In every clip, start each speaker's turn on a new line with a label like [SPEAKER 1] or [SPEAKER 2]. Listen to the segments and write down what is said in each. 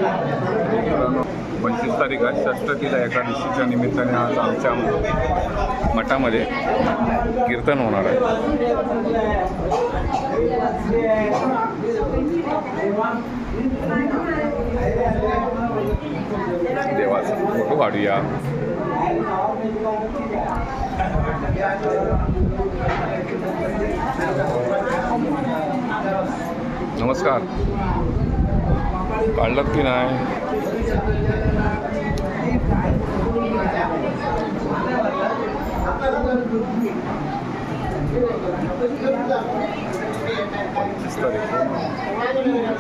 [SPEAKER 1] 25 तारीख आहे षष्ठीला एकादशीच्या निमित्ताने आज आमच्या मठामध्ये कीर्तन होणार आहे. देवाचा फोटो काढूया. नमस्कार. काढलात की नाही?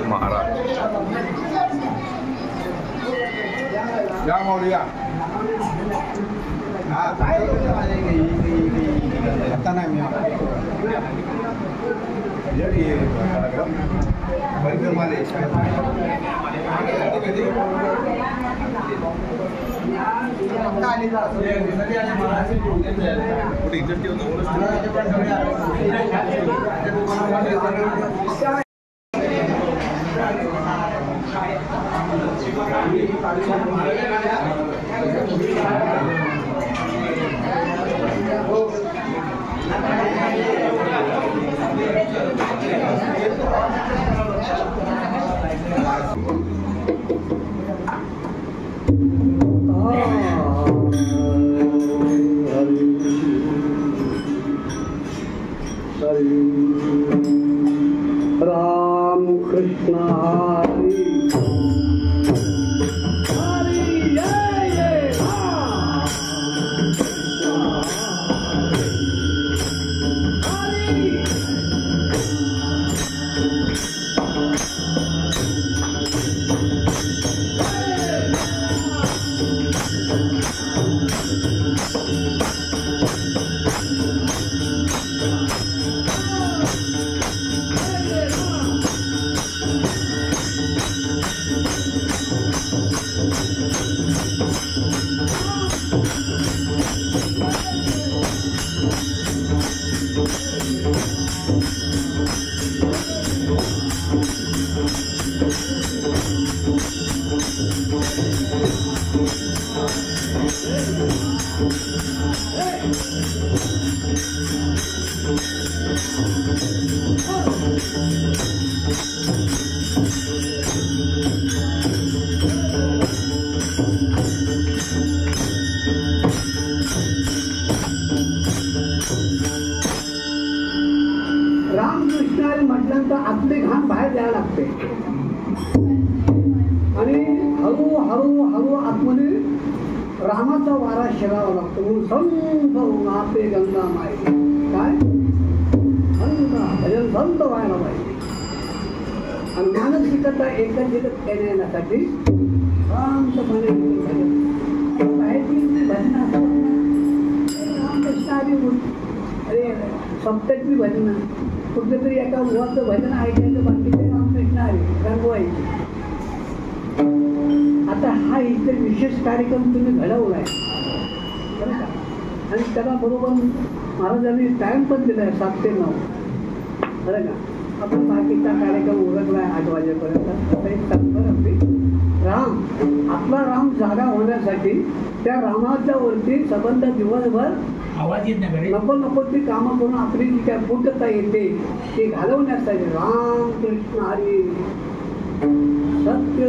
[SPEAKER 1] महाराज
[SPEAKER 2] या मौर्या आता नाही मी राम कृष्ण हरी रामकृष्णाने म्हटल्यानंतर आपले घाण बाहेर द्यायला लागते आणि हळूहळू आतमध्ये रामाचा वारा शिरावा लागतो. संत आपले गंगा माई काय भजन संत व्हायला पाहिजे आणि मानसिकता एकत्रित येण्यासाठी शांतपणे भजन रामकृष्णारी अरे सप्तकी भजन कुठलं तरी एका मुलाचं भजन ऐकायचं बाकीचे रामकृष्ण आहे रंगवायचे. आता हा इथे विशेष कार्यक्रम तुम्ही घडवला आहे बरं का आणि त्याला बरोबर महाराजांनी टाईम पण दिला आहे 7 ते 9 बरं का. आपण बाकीचा कार्यक्रम उरकला आहे 8 वाजेपर्यंत. आता एक तत्पर आपली राम आपला राम जागा होण्यासाठी त्या रामाच्या वरती संबंध दिवसभर आवाज येत नाही नको ती कामं करून आपली जी काय पूर्तता येते ती घालवण्यासाठी राम कृष्ण हरी सत्य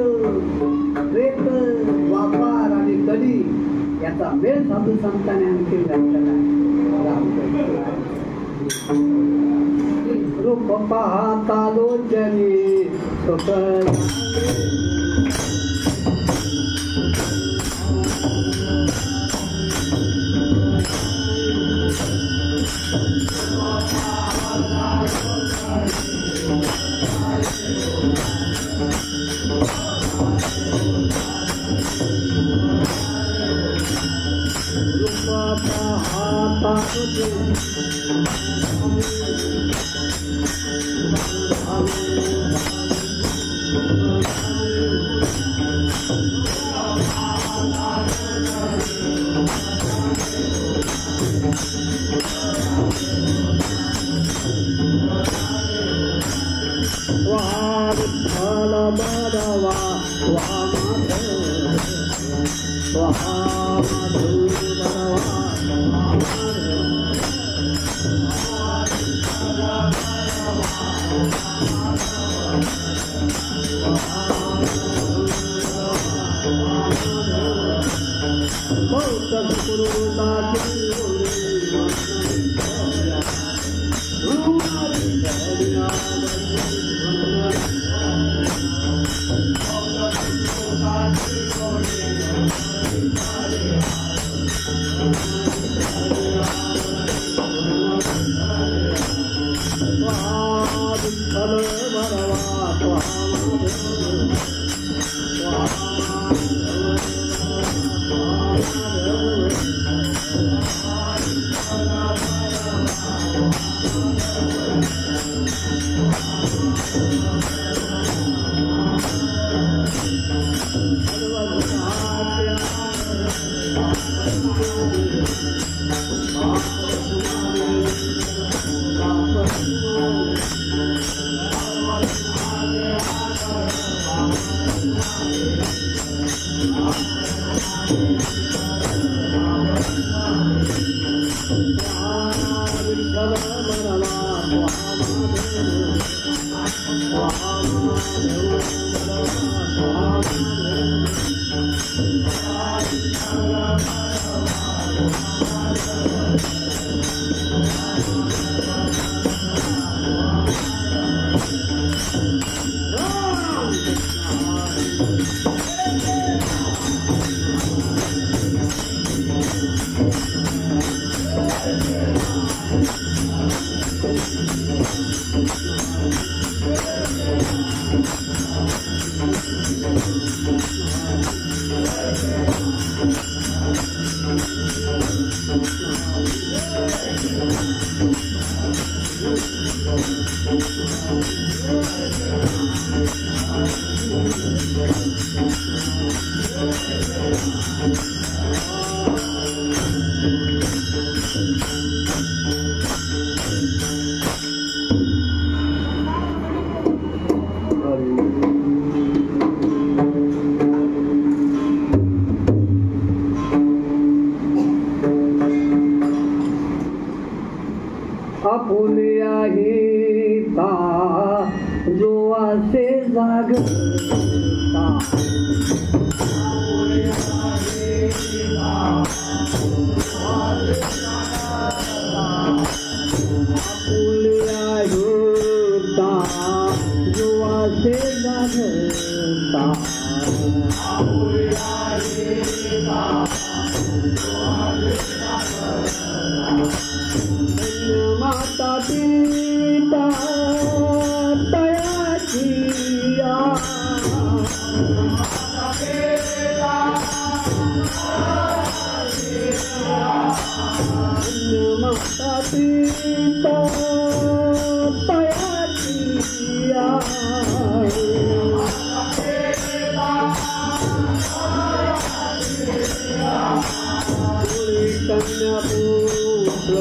[SPEAKER 2] प्रेत व्यापार आणि कली याचा वेळ साधू संतांनी आणखी घातलेला आहे. रामकृष्ण रूप पाहता लोचनी Wahai भरवा स्वाहा माधव आपुलिया हिता जो असे जागता आपुलिया हिता जो असे जागता माता पिता तयाची माता पिता तयाची कन्या पुत्र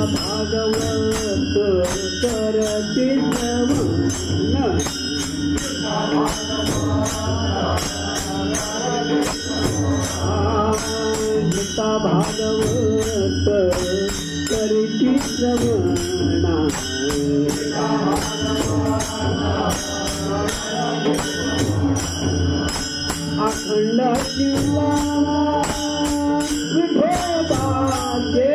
[SPEAKER 2] भागवत करीती श्रवणा अखंड शिवाला विठोबाचे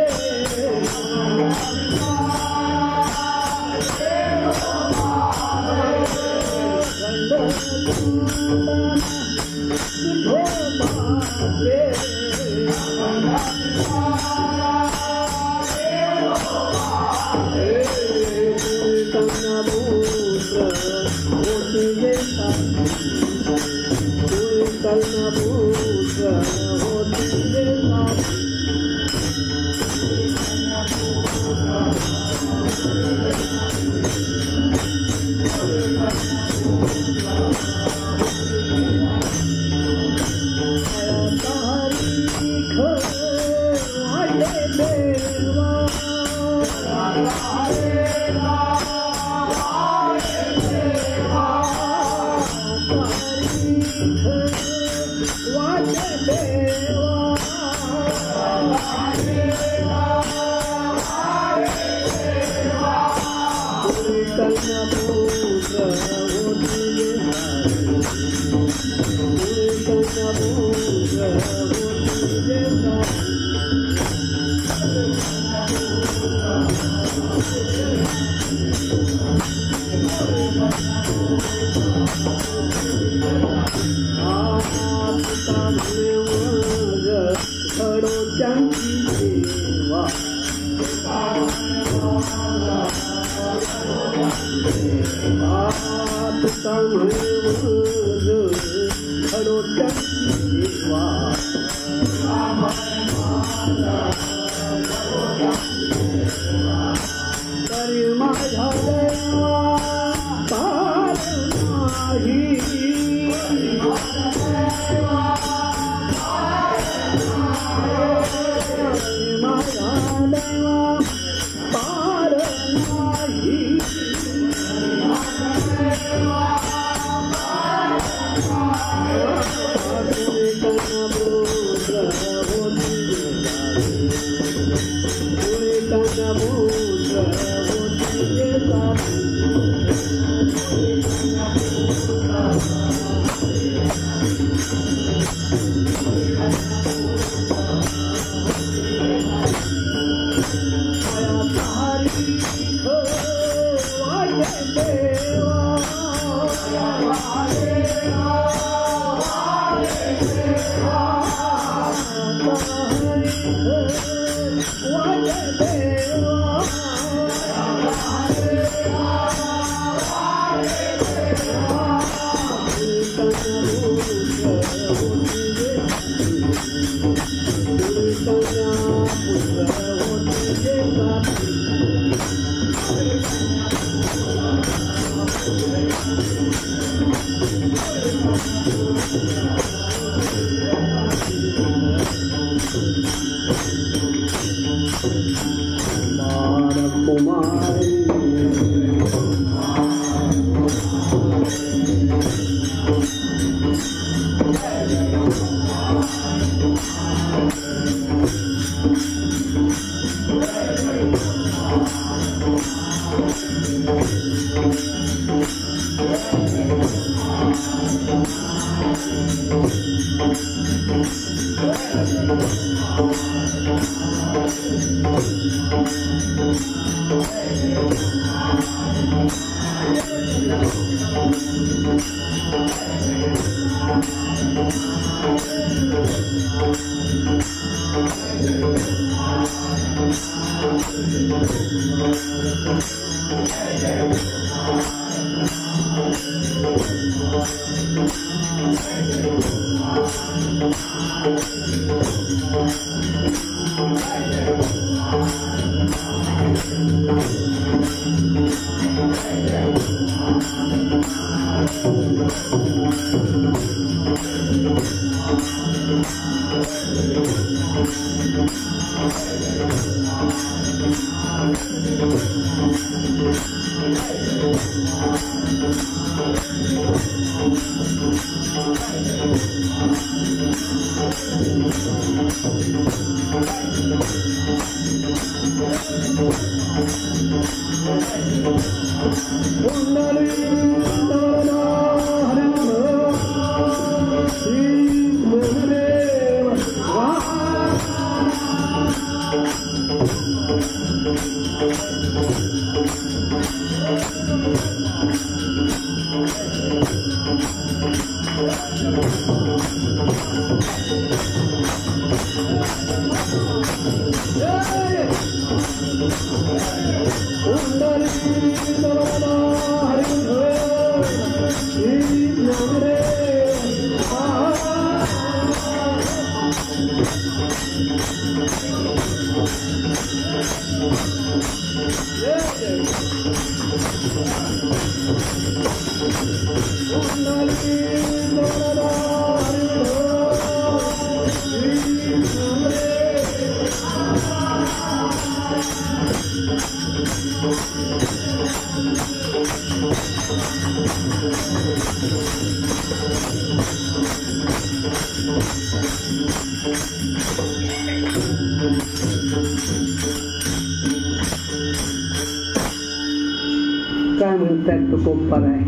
[SPEAKER 2] काय म्हणतात तुकोबाराय,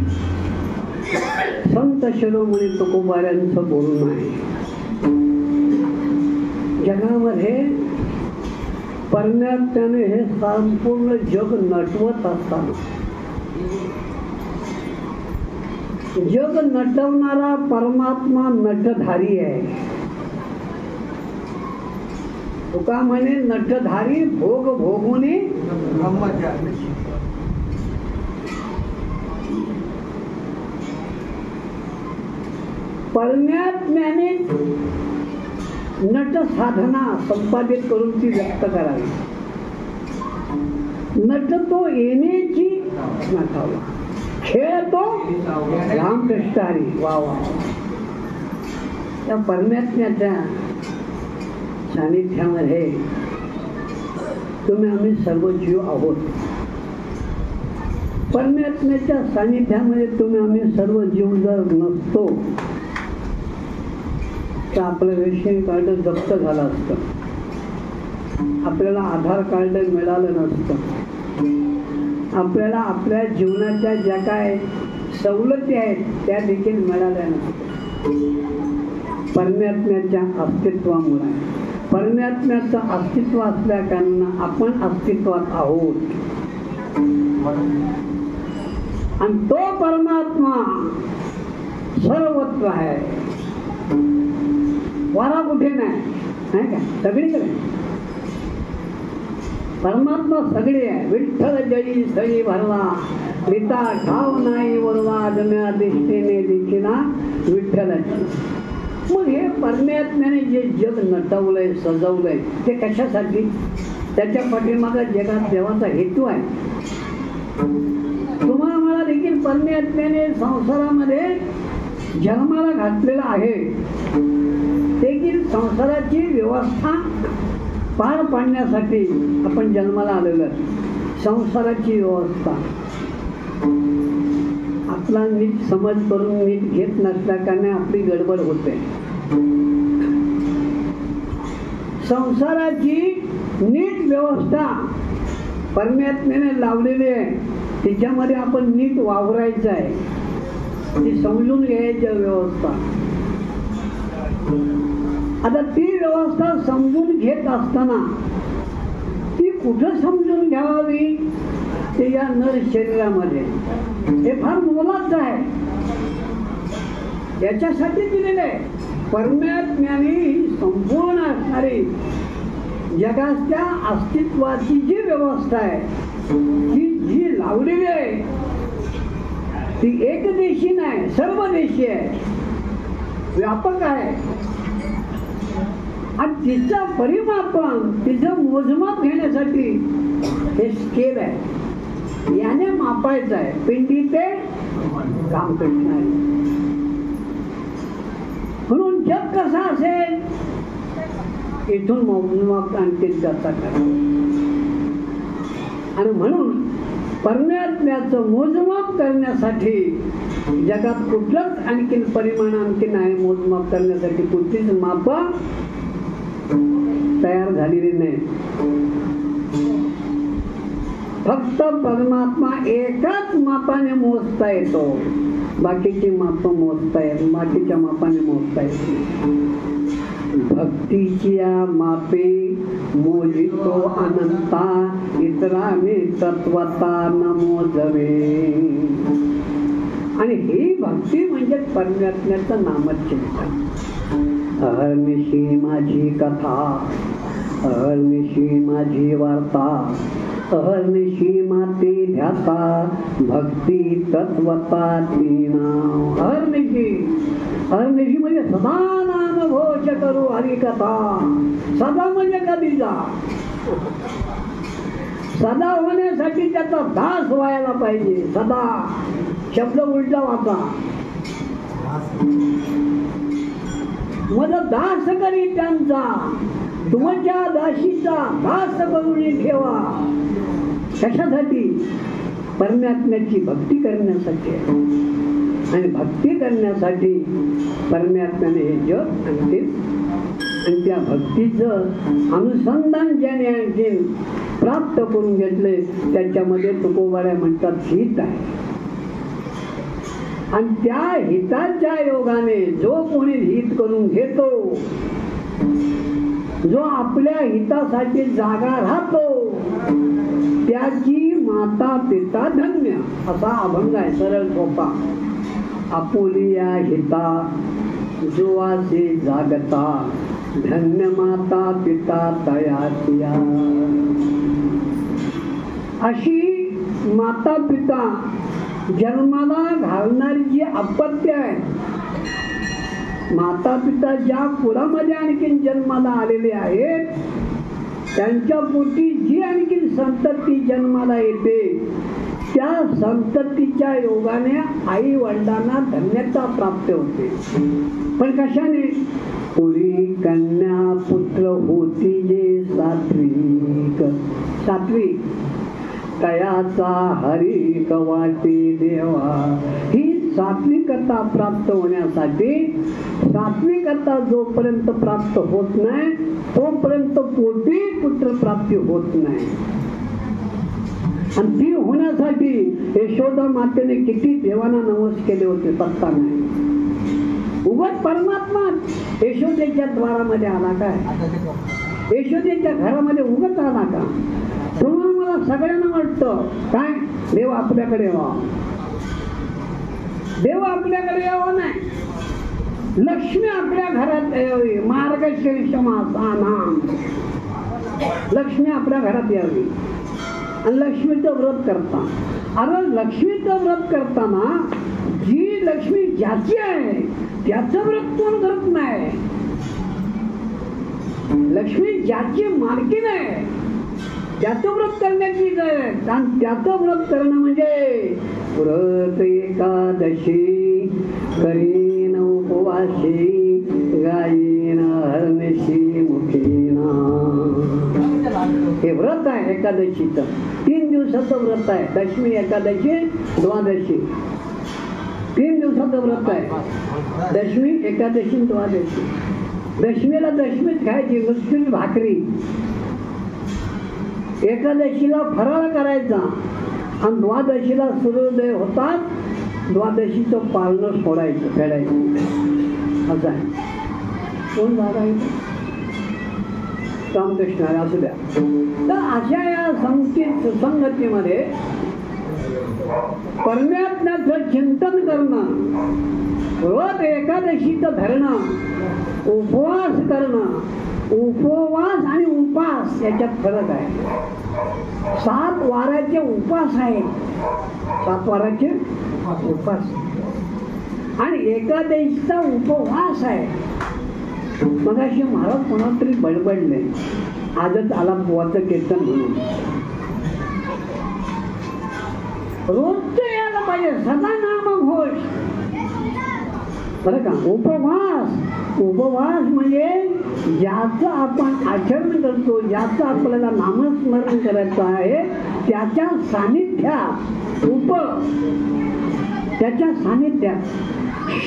[SPEAKER 2] संत शिरोमणी तुकोबाऱ्यांचं बोलणं आहे. जगामध्ये परमात्म्याने हे संपूर्ण जग नटवत असताना, जग नटवणारा परमात्मा नटधारी आहे. तुका म्हणे नटधारी भोग भोगुनी ब्रह्मचारी. परमात्म्याने नट साधना संपादित करून ती व्यक्त करावी. नट तो येण्याची नटावा, खेळ तो रामकृष्ण हरी. वा वा. त्या परमात्म्याच्या सानिध्यामध्ये तुम्ही आम्ही सर्व जीव आहोत. परमात्म्याच्या सानिध्यामध्ये तुम्ही आम्ही सर्व जीव जर नसतो तर आपलं रेशन कार्ड जप्त झालं असतं, आपल्याला आधार कार्ड मिळालं नसतं, आपल्याला आपल्या जीवनाच्या ज्या काय सवलती आहेत त्या देखील मिळाल्या नसत्या. परमात्म्याच्या अस्तित्वामुळे, परमात्म्याचं अस्तित्व असल्या कारणानं आपण अस्तित्वात आहोत. आणि तो परमात्मा सर्वत्र आहे. वारा कुठे नाही का, सगळीकडे परमात्मा सगळे आहे. विठ्ठल जळी सळी भरला, रीता ठाव नाही वरवा, जम्या दृष्टीने दिखिना विठ्ठलाची. मग हे परमात्म्याने जे जग नटवलंय सजवलंय ते कशासाठी? त्याच्या पाठीमागे जगात देवाचा हेतू आहे. तुम्हाला मला देखील परमात्म्याने संसारामध्ये जन्माला घातलेला आहे. देखील संसाराची व्यवस्था पार पाडण्यासाठी आपण जन्माला आलेलो. संसाराची व्यवस्था आपला नीट समज करून नीट घेत नसल्या कारणे आपली गडबड होते. संसाराची नीट व्यवस्था परमात्म्याने लावलेली आहे. त्याच्यामध्ये आपण नीट वावरायचं आहे, ती समजून घ्यायची व्यवस्था. आता ती व्यवस्था समजून घेत असताना ती कुठं समजून घ्यावी? ते या नर शरीरामध्ये. हे फार मोलाचं आहे, याच्यासाठी दिलेलं आहे. परमात्म्याने ही संपूर्ण असणारी जगाच्या अस्तित्वाची जी व्यवस्था आहे ती जी लावलेली आहे ती एकदेशी नाही, सर्वदेशी आहे, व्यापक आहे. आणि तिचा परिमापन, तिचं मोजमाप घेण्यासाठी हे स्केल आहे, याने मापायचं आहे. पिंडी ते रामकृष्ण आहे. म्हणून जग कसं असेल इथून मोजमाप आणखी जाता करा. आणि म्हणून परमात्म्याचं मोजमाप करण्यासाठी जगात कुठलंच आणखीन परिमाण आणखी नाही. मोजमाप करण्यासाठी कुठलीच माप तयार झालेली नाही. फक्त परमात्मा एकाच मापाने मोजता येतो, बाकीची माप मोजता येत, बाकीच्या मापाने मोजता येत. भक्तीच्या मापे मोजितो अनंता, इतराने तत्वता न मोजवे. आणि ही भक्ती म्हणजे परमात्म्याचं नामचिंतन. अहर्निशी माझी कथा, अहर्निशी माझी वार्ता, अहर्निशी माते ध्याता, भक्ती तत्वता तीना. अहर्निशी, अहर्निशी म्हणजे सदा नाम घोष करू हरिकथा. सदा म्हणजे कधीचा, सदा होण्यासाठी त्याचा दास व्हायला पाहिजे. सदा शब्द उलटा वाचा. मला दास करी त्यांचा, तुमच्या दाशीचा दास करून ठेवा. कशासाठी? परमात्म्याची भक्ती करण्यासाठी. आणि भक्ती करण्यासाठी परमात्म्याने हे जग अंतिम, आणि त्या भक्तीचं अनुसंधान ज्याने आणखी प्राप्त करून घेतले त्याच्यामध्ये तुकोबाऱ्या म्हणतात हित आहे. आणि त्या हिताच्या योगाने जो कोणी हित करून घेतो, जो आपल्या हितासाठी जागा राहतो, त्याची माता पिता धन्य. असा अभंग आहे, सरळ सोपा. आपुलिया हिता जोवासे जागता, धन्य माता पिता तयातिया. अशी माता पिता जन्माला घालणारी जी अपत्य आहे, माता पिता ज्या कुळामध्ये आणखीन जन्माला आलेले आहेत, त्यांच्या पोटी जी आणखीन संतती जन्माला येते, त्या संततीच्या योगाने आई वडिलांना धन्यता प्राप्त होते. पण कशाने? पुरी कन्या पुत्र होती जे सात्विक. सात्विक तयाचा हरी कवाटी देवा. ही सात्विकता प्राप्त होण्यासाठी, सात्विकता जोपर्यंत प्राप्त होत नाही तोपर्यंत पोटी पुत्र प्राप्ती होत नाही. आणि ती होण्यासाठी यशोदा मातेने किती देवांना नवस केले होते पत्ता नाही. उगाच परमात्मा यशोदेच्या द्वारामध्ये आला काय? यशोदेच्या घरामध्ये उगाच आला का? तुम्हाला मला सगळ्यांना वाटतं काय देव आपल्याकडे यावा, देव आपल्याकडे यावा नाही, लक्ष्मी आपल्या घरात यावी. मार्गशीर्ष मासा नाम, लक्ष्मी आपल्या घरात यावी. आणि लक्ष्मीचं व्रत करता, अरे लक्ष्मीचं व्रत करताना जी लक्ष्मी ज्याची आहे त्याचं व्रत कोण करत नाही. लक्ष्मी ज्याची मालकीण आहे त्याचं व्रत करण्याची गरज. आणि त्याचं व्रत करणं म्हणजे व्रत एकादशी करीन उपवासी, गायीन हरनिशी मुखीना. हे व्रत आहे एकादशीचं. 3 दिवसाचं व्रत आहे. दशमी, एकादशी, द्वादशी. 3 दिवसाचं व्रत आहे. दशमी, एकादशी, द्वादशी. दशमीला दशमीच खायची नुसती भाकरी. एकादशीला फराळ करायचा. आणि द्वादशीला सूर्योदय होतात, द्वादशीचं पाळणं सोडायचं, फेडायचं. असं आहे. कोण जागा आहे? रामकृष्ण असू द्या. तर अशा या संगतीमध्ये परमात्म्याचं चिंतन करणं, रोज एकादशीचं धरणं, उपवास करणं. उपवास आणि उपास याच्यात फरक आहे. 7 वाराचे उपास आहेत, 7 वाराचे उपास, आणि एकादशीचा उपवास आहे. मग अशी महाराज कोणाला तरी बडबडले, आजच आला पोवाचं कीर्तन म्हणून. रोजचं यायला पाहिजे, सदा नाम घोष. बरं का? उपवास, उपवास म्हणजे ज्याचं आपण आचरण करतो, ज्याचं आपल्याला नामस्मरण करायचं आहे त्याच्या सानिध्यात, त्याच्या सानिध्यात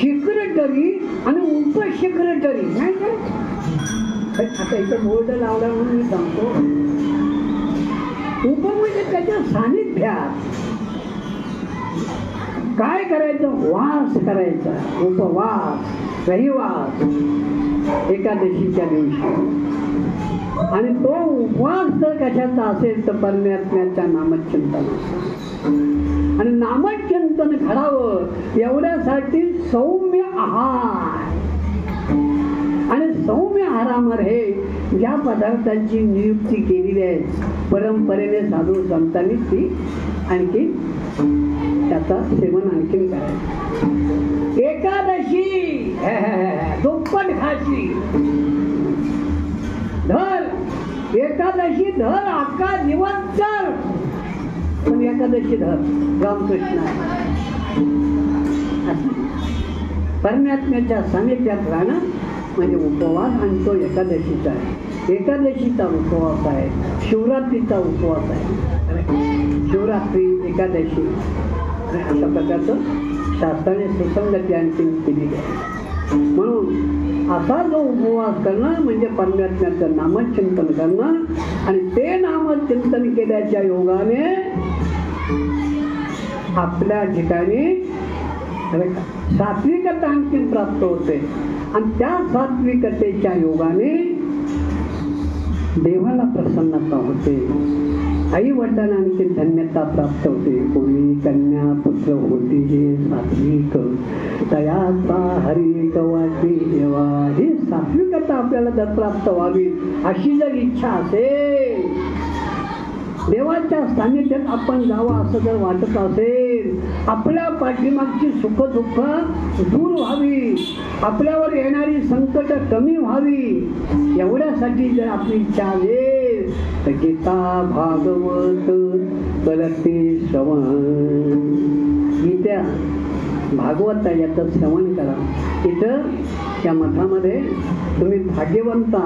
[SPEAKER 2] सेक्रेटरी आणि उपसेक्रेटरी नाही का, आता इथं बोर्ड लावला म्हणून मी सांगतो, उप म्हणजे त्याच्या सानिध्यात काय करायचं, वास करायचा, उपवास, रहिवास एकादशीच्या दिवशी. आणि तो उपवास जर कशाचा असेल तर परमात्म्याच्या नामचिंतनाचा. आणि नामचिंतन घडावं एवढ्यासाठी सौम्य आहार. आणि सौम्य आहारामध्ये ज्या पदार्थांची नियुक्ती केलेली आहे परंपरेने साधू संतांनी ती आणखी त्याचा सेवन आणखीन करायचं. एकादशी दुप्पट खाशी धर, एकादशी धर, अख्खा दिवस कर, पण एकादशी धर. रामकृष्ण परमात्म्याच्या सानिध्यात राहणं म्हणजे उपवास. आणि तो एकादशीचा आहे, एकादशीचा उपवास आहे, शिवरात्रीचा उपवास आहे. शिवरात्री, एकादशी अशा प्रकारचं शास्त्राने सुसंगती आणखी केलेली आहे. म्हणून असा जो उपवास करणं म्हणजे परमात्म्याचं नामचिंतन करणं. आणि ते नामचिंतन केल्याच्या योगाने आपल्या ठिकाणी सात्विकता आणखी प्राप्त होते. आणि त्या सात्विकतेच्या योगाने देवाला प्रसन्नता होते, आई वडिलांना आणखी धन्यता प्राप्त होते. कोणी कन्या पुत्र होती जे सात्विक, तयाचा हरी कवाची देवा. ही सात्विकता आपल्याला जर प्राप्त व्हावी अशी जर इच्छा असेल, देवाच्या सानिध्यात आपण जावं असं जर वाटत असेल, आपल्या पाठीमागची सुख दुःख दूर व्हावी, आपल्यावर येणारी संकट कमी व्हावी, एवढ्यासाठी जर आपली इच्छा असेल तर गीता भागवत करते श्रवण. गीता भागवत याचं श्रवण करा. इथं या मठामध्ये तुम्ही भाग्यवंत,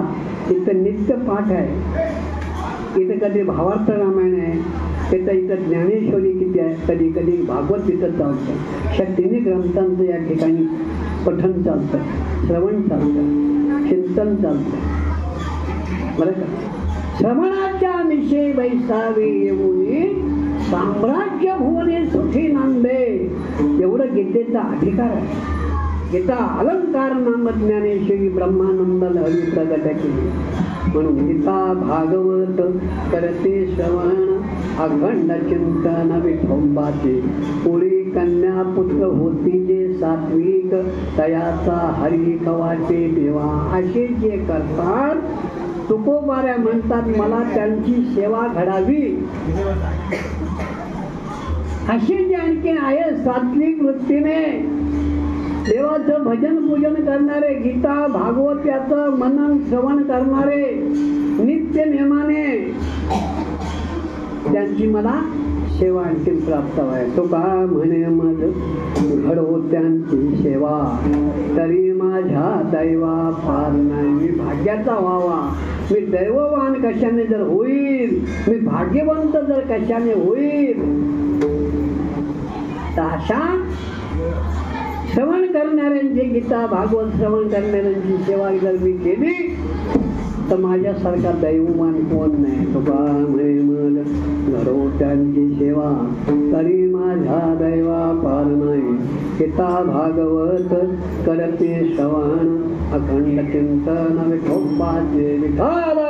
[SPEAKER 2] इथं नित्य पाठ आहे, इथं कधी भावार्थ रामायण आहे, इथं ज्ञानेश्वरी किती आहे, कधी कधी भागवत तिथं चालतं. अशा तिन्ही ग्रंथांचं या ठिकाणी पठण चालतं, श्रवण चालतं, चिंतन चालतं. बरं का? श्रवणाच्या विषयी वैसावे येऊन साम्राज्य भुवने सुखी नांदे, एवढं गीतेचा अधिकार आहे. गीता अलंकार नाम ज्ञानेश्वरी ब्रह्मानंद लहरी प्रगट केली. म्हणून गीता भागवत करते श्रवण, अखंड चिंतन विठोबाचे. पुरी कन्या पुत्र होती जे सात्विक, तयाचा हरी कवाचे देवा. असे जे करतात तुकोबाऱ्या म्हणतात मला त्यांची सेवा घडावी. अशी जे आणखी आहे सात्विक वृत्तीने देवाचं भजन पूजन करणारे, गीता भागवत याचं मनन श्रवण करणारे नित्य नेमाने, त्यांची मला सेवा आणखी प्राप्त व्हाय. तो का म्हणे मज घडो त्यांची सेवा, तरी माझ्या दैवा फार नाही. मी भाग्याचा व्हावा, मी दैववान कशाने जर होईल, मी भाग्यवंत जर कशाने होईल, तर अशा श्रवण करणाऱ्यांची, गीता भागवत श्रवण करणाऱ्यांची सेवा जर मी केली तर माझ्यासारखा दैववान कोण नाही. तुका म्हणे मग घडो त्यांची सेवा, तरी माझ्या दैवा पार नाही. गीता भागवत करते श्रवण, अखंड चिंतन विठोबाचे. विठाल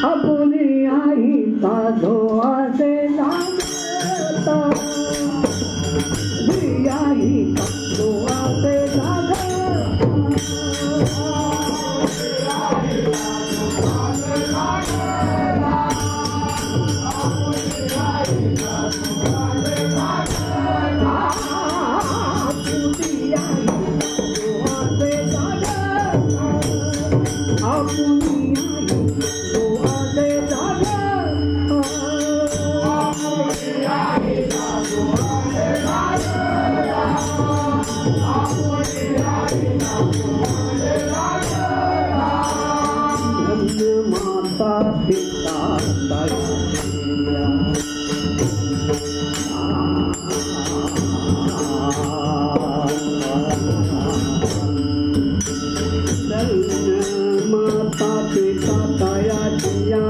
[SPEAKER 2] अपुनी आई साधो आसे जागता, आई साधो आसे जागता. माता पिता माता पिता दया दिया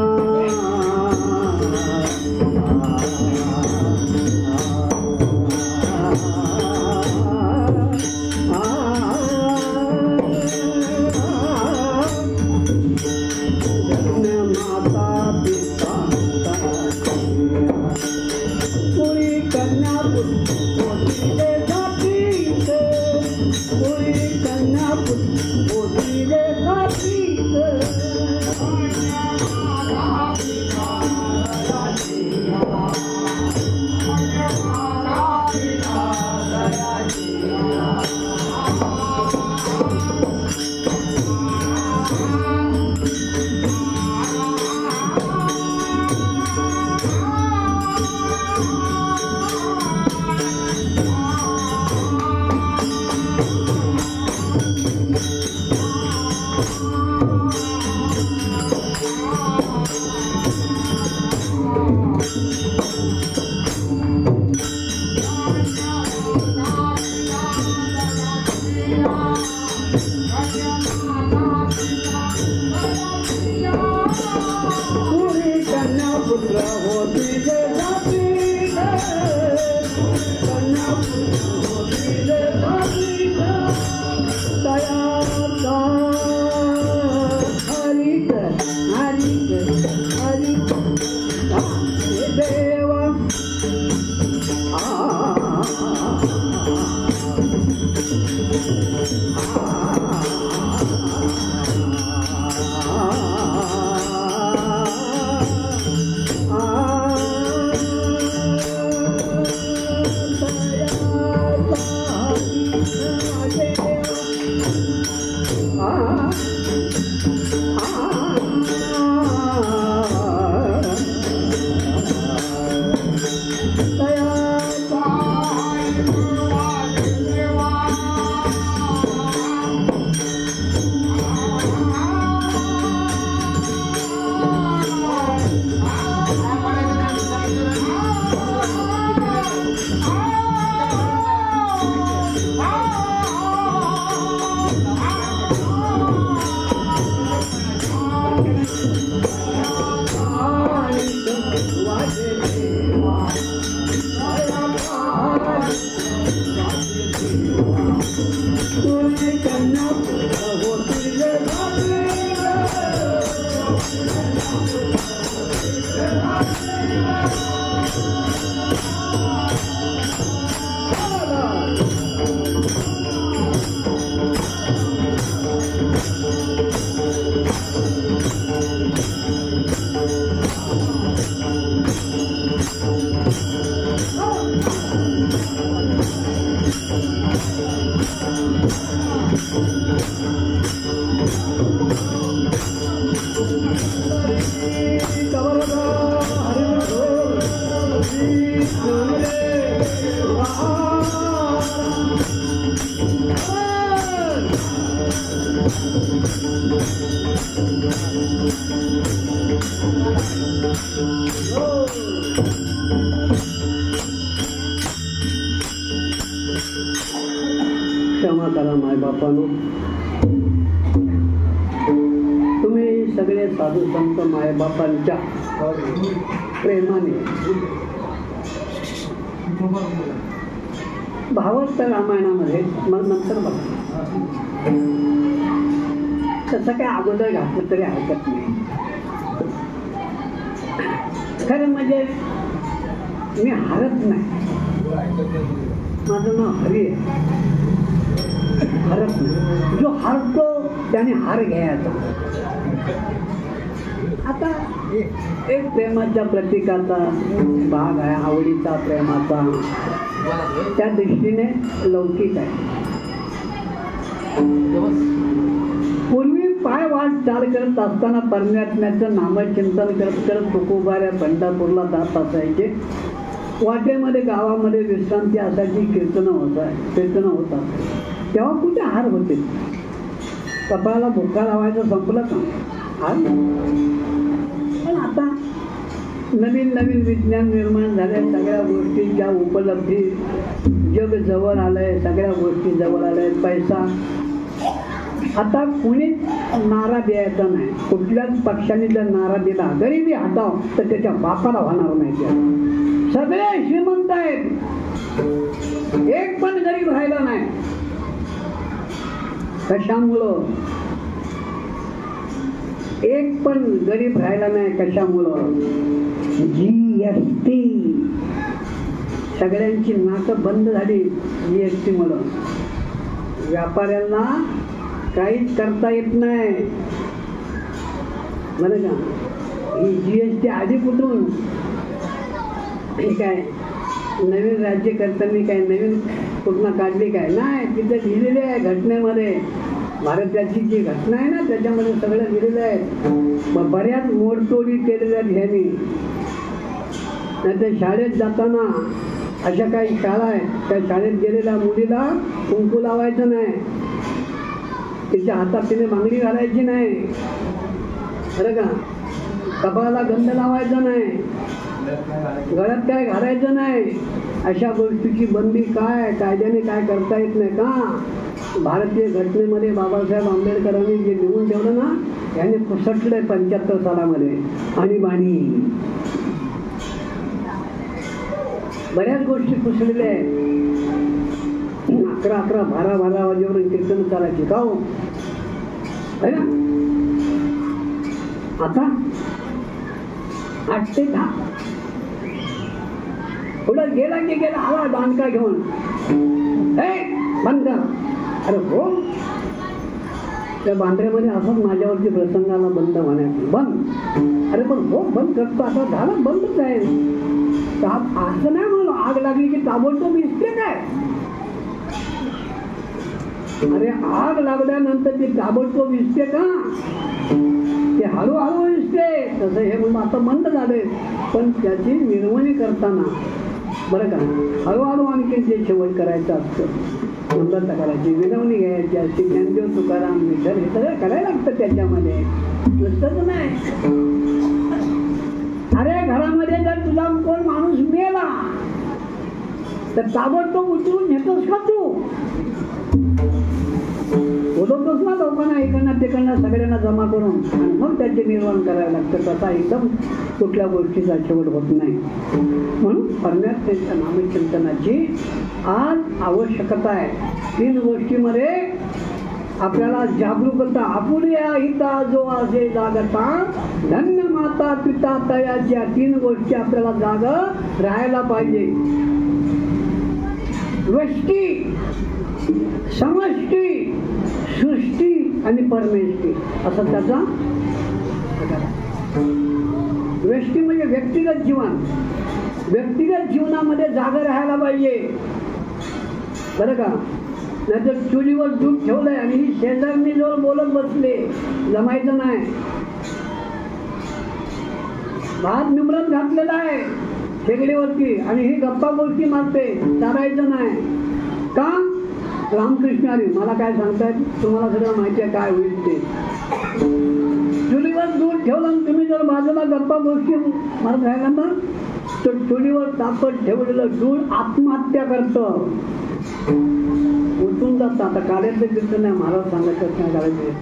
[SPEAKER 2] क्षमा करा मायबापानो, तुम्ही सगळे साधू संत मायबापांच्या प्रेमाने भावार्थ रामायणामध्ये मग नंतर बघा तसं काय अगोदर घातलं तरी हरकत नाही. खरं म्हणजे मी हारत नाही, माझं नाव हरी आहे. हरत नाही, जो हारतो त्याने हार घ्यायचा. आता एक प्रेमाच्या प्रतीकाचा भाग आहे, आवडीचा प्रेमाचा, त्या दृष्टीने लौकिक आहे. पूर्वी पाय वाट चाल करत असताना परमात्म्याचं नामचिंतन करत करत तुकोबाऱ्या पंढरपूरला जात असायचे. वाटेमध्ये गावामध्ये विश्रांती असायची, कीर्तन होत असायची. तेव्हा कुठे हार होते. कपाळाला भुक्का लावायचं संपलं का? पण आता नवीन नवीन विज्ञान निर्माण झाले, सगळ्या गोष्टींच्या उपलब्धी, जग जवळ आलंय, सगळ्या गोष्टी जवळ आल्या, पैसा. आता कोणीच नारा द्यायचा नाही. कुठल्याच पक्षाने जर नारा दिला गरिबी हटाव तर त्याच्या बापाला होणार नाही. सगळे श्रीमंत आहेत, एक पण गरीब राहिला नाही. कशामुळं? एक पण गरीब राहिला नाही. कशामुळं? GST. सगळ्यांची नाकं बंद झाली GST मुळे. व्यापाऱ्यांना काहीच करता येत नाही बरं का. ही GST आधी कुठून? काय नवीन राज्यकर्त्यांनी काय नवीन कुठनं काढली काय? नाही, तिथे लिहिलेले आहे घटनेमध्ये. भारताची जी घटना आहे ना त्याच्यामध्ये सगळं लिहिलेलं आहे. मग बऱ्याच मोडतोडी केलेल्या ह्यांनी. नाहीतर शाळेत जाताना अशा काही शाळा आहेत, त्या शाळेत गेलेल्या मुलीला कुंकू लावायचं नाही, तिच्या हातात तिने बांगडी घालायची नाही बरं का, कपाळाला गंध लावायचा नाही, गळ्यात काय घालायचं नाही. अशा गोष्टीची बंदी काय कायद्याने काय करता येत नाही का? भारतीय घटनेमध्ये बाबासाहेब आंबेडकरांनी जे लिहून ठेवलं ना, यांनी पुसटलंय 75 सालामध्ये. आणीबाणी बऱ्याच गोष्टी पुसलेल्या आहेत. 11-11, 12-12 वाजेवर कीर्तन करायची का हो? है ना? आता 8 ते 10 पुढं गेला की गेला, आला दांडका घेऊन, बंद कर. अरे हो, त्या बांद्र्यामध्ये असंच माझ्यावरती प्रसंगाला बंद म्हणायचं, बंद. अरे पण हो बंद करतो, आता झालं बंदच आहे. असं नाही म्हणून आग लागली की ताबडतोब विसते काय? अरे आग लागल्यानंतर ती ताबडतोब विसते का? ते हळूहळू विसते. तसं हे म्हणून आता बंद झाले, पण त्याची निर्वणी करताना बरं का हळूहळू आणखी जे शेवट करायचं असतं, नम्रता करायची, विनवणी घ्यायची असते, ज्ञानदेव तुकाराम विठ्ठल हे सगळं करायला लागतं त्याच्यामध्ये, नुसतंच नाही. अरे घरामध्ये जर तुला कोण माणूस मेला तर ताबडतोब उचलून घेतोस का तू? बोलवतोस ना लोकांना, इकडनं तिकडनं सगळ्यांना जमा करून, आणि मग त्याचे निर्वहन करायला लागतं. तसा एकदम कुठल्या गोष्टीचा शेवट होत नाही. म्हणून परमेश्वराच्या नामचिंतनाची आज आवश्यकता आहे. 3 गोष्टीमध्ये आपल्याला जागरूकता. आपुल्या हिता जो असे जागता, धन्य माता पिता तयाच्या 3 गोष्टी आपल्याला जाग राहायला पाहिजे. व्यष्टी, समष्टी, सृष्टी आणि परमेष्टी असं त्याचा. व्यष्टी म्हणजे व्यक्तिगत जीवन. व्यक्तिगत जीवनामध्ये जागा राहायला पाहिजे बरं का. नाहीतर चुलीवर दूध ठेवलंय आणि ही शेजारनी जवळ बोलत बसले, जमायचं नाही. भात निमरत घातलेला आहे शेगडीवरती आणि ही गप्पा गोष्टी मारते, चालायचं नाही का? रामकृष्ण हरी मला काय सांगतायत, तुम्हाला सगळं माहिती आहे काय होईल ते. चुलीवर दूध ठेवलं तुम्ही जर बाजूला गप्पा गोष्टी मारत राहिला ना, तर चुलीवर तापत ठेवलेलं दूध आत्महत्या करतं, उठून जातं. आता कार्याचं कीर्तन नाही, महाराज सांगायचं काय करायचे.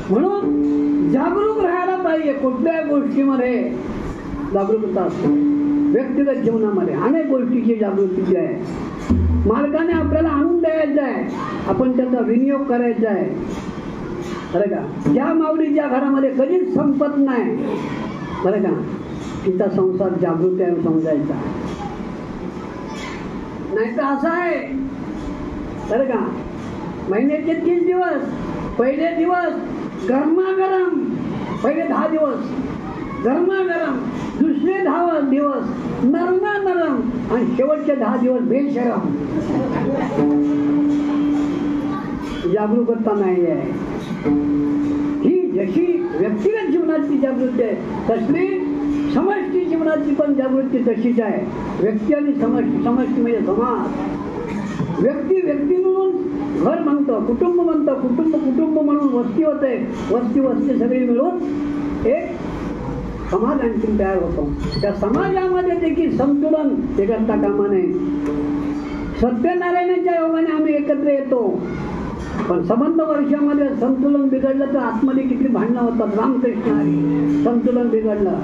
[SPEAKER 2] म्हणून जागरूक राहायला पाहिजे. कुठल्याही गोष्टीमध्ये जागरूकता असते. व्यक्तिगत जीवनामध्ये अनेक गोष्टीची जागृती आहे. मालकाने आपल्याला आणून द्यायचं आहे, आपण त्याचा विनियोग करायचा आहे बरं का. ज्या माऊलीच्या घरामध्ये कधीच संपत नाही बरं का, तिचा संसार जागृत आहे समजायचा. नाही तर असं आहे बरं का, महिन्याचे 30 दिवस, पहिले दिवस गरमागरम, पहिले 10 दिवस गरमागरम, दुसरे 10 दिवस नरमा नरम आणि शेवटचे 10 दिवस बेशरम. जागरूकता नाही आहे. ही जशी व्यक्तिगत जीवनाची जागृती आहे तशी समष्टी जीवनाची पण जागृती तशीच आहे. व्यक्ती आणि समष्टी, समष्टी म्हणजे समाज. व्यक्ती व्यक्ती म्हणून घर म्हणतं, कुटुंब म्हणतं, कुटुंब म्हणून वस्ती होते, वस्ती सगळी मिळून एक समाज आणखी तयार होतो. त्या समाजामध्ये देखील संतुलन बिघडता कामा नये. सत्यनारायणाच्या योगाने आम्ही एकत्र येतो, पण संबंध वर्षामध्ये संतुलन बिघडलं तर आतमध्ये किती भांडणं होतात. रामकृष्ण हरी, संतुलन बिघडलं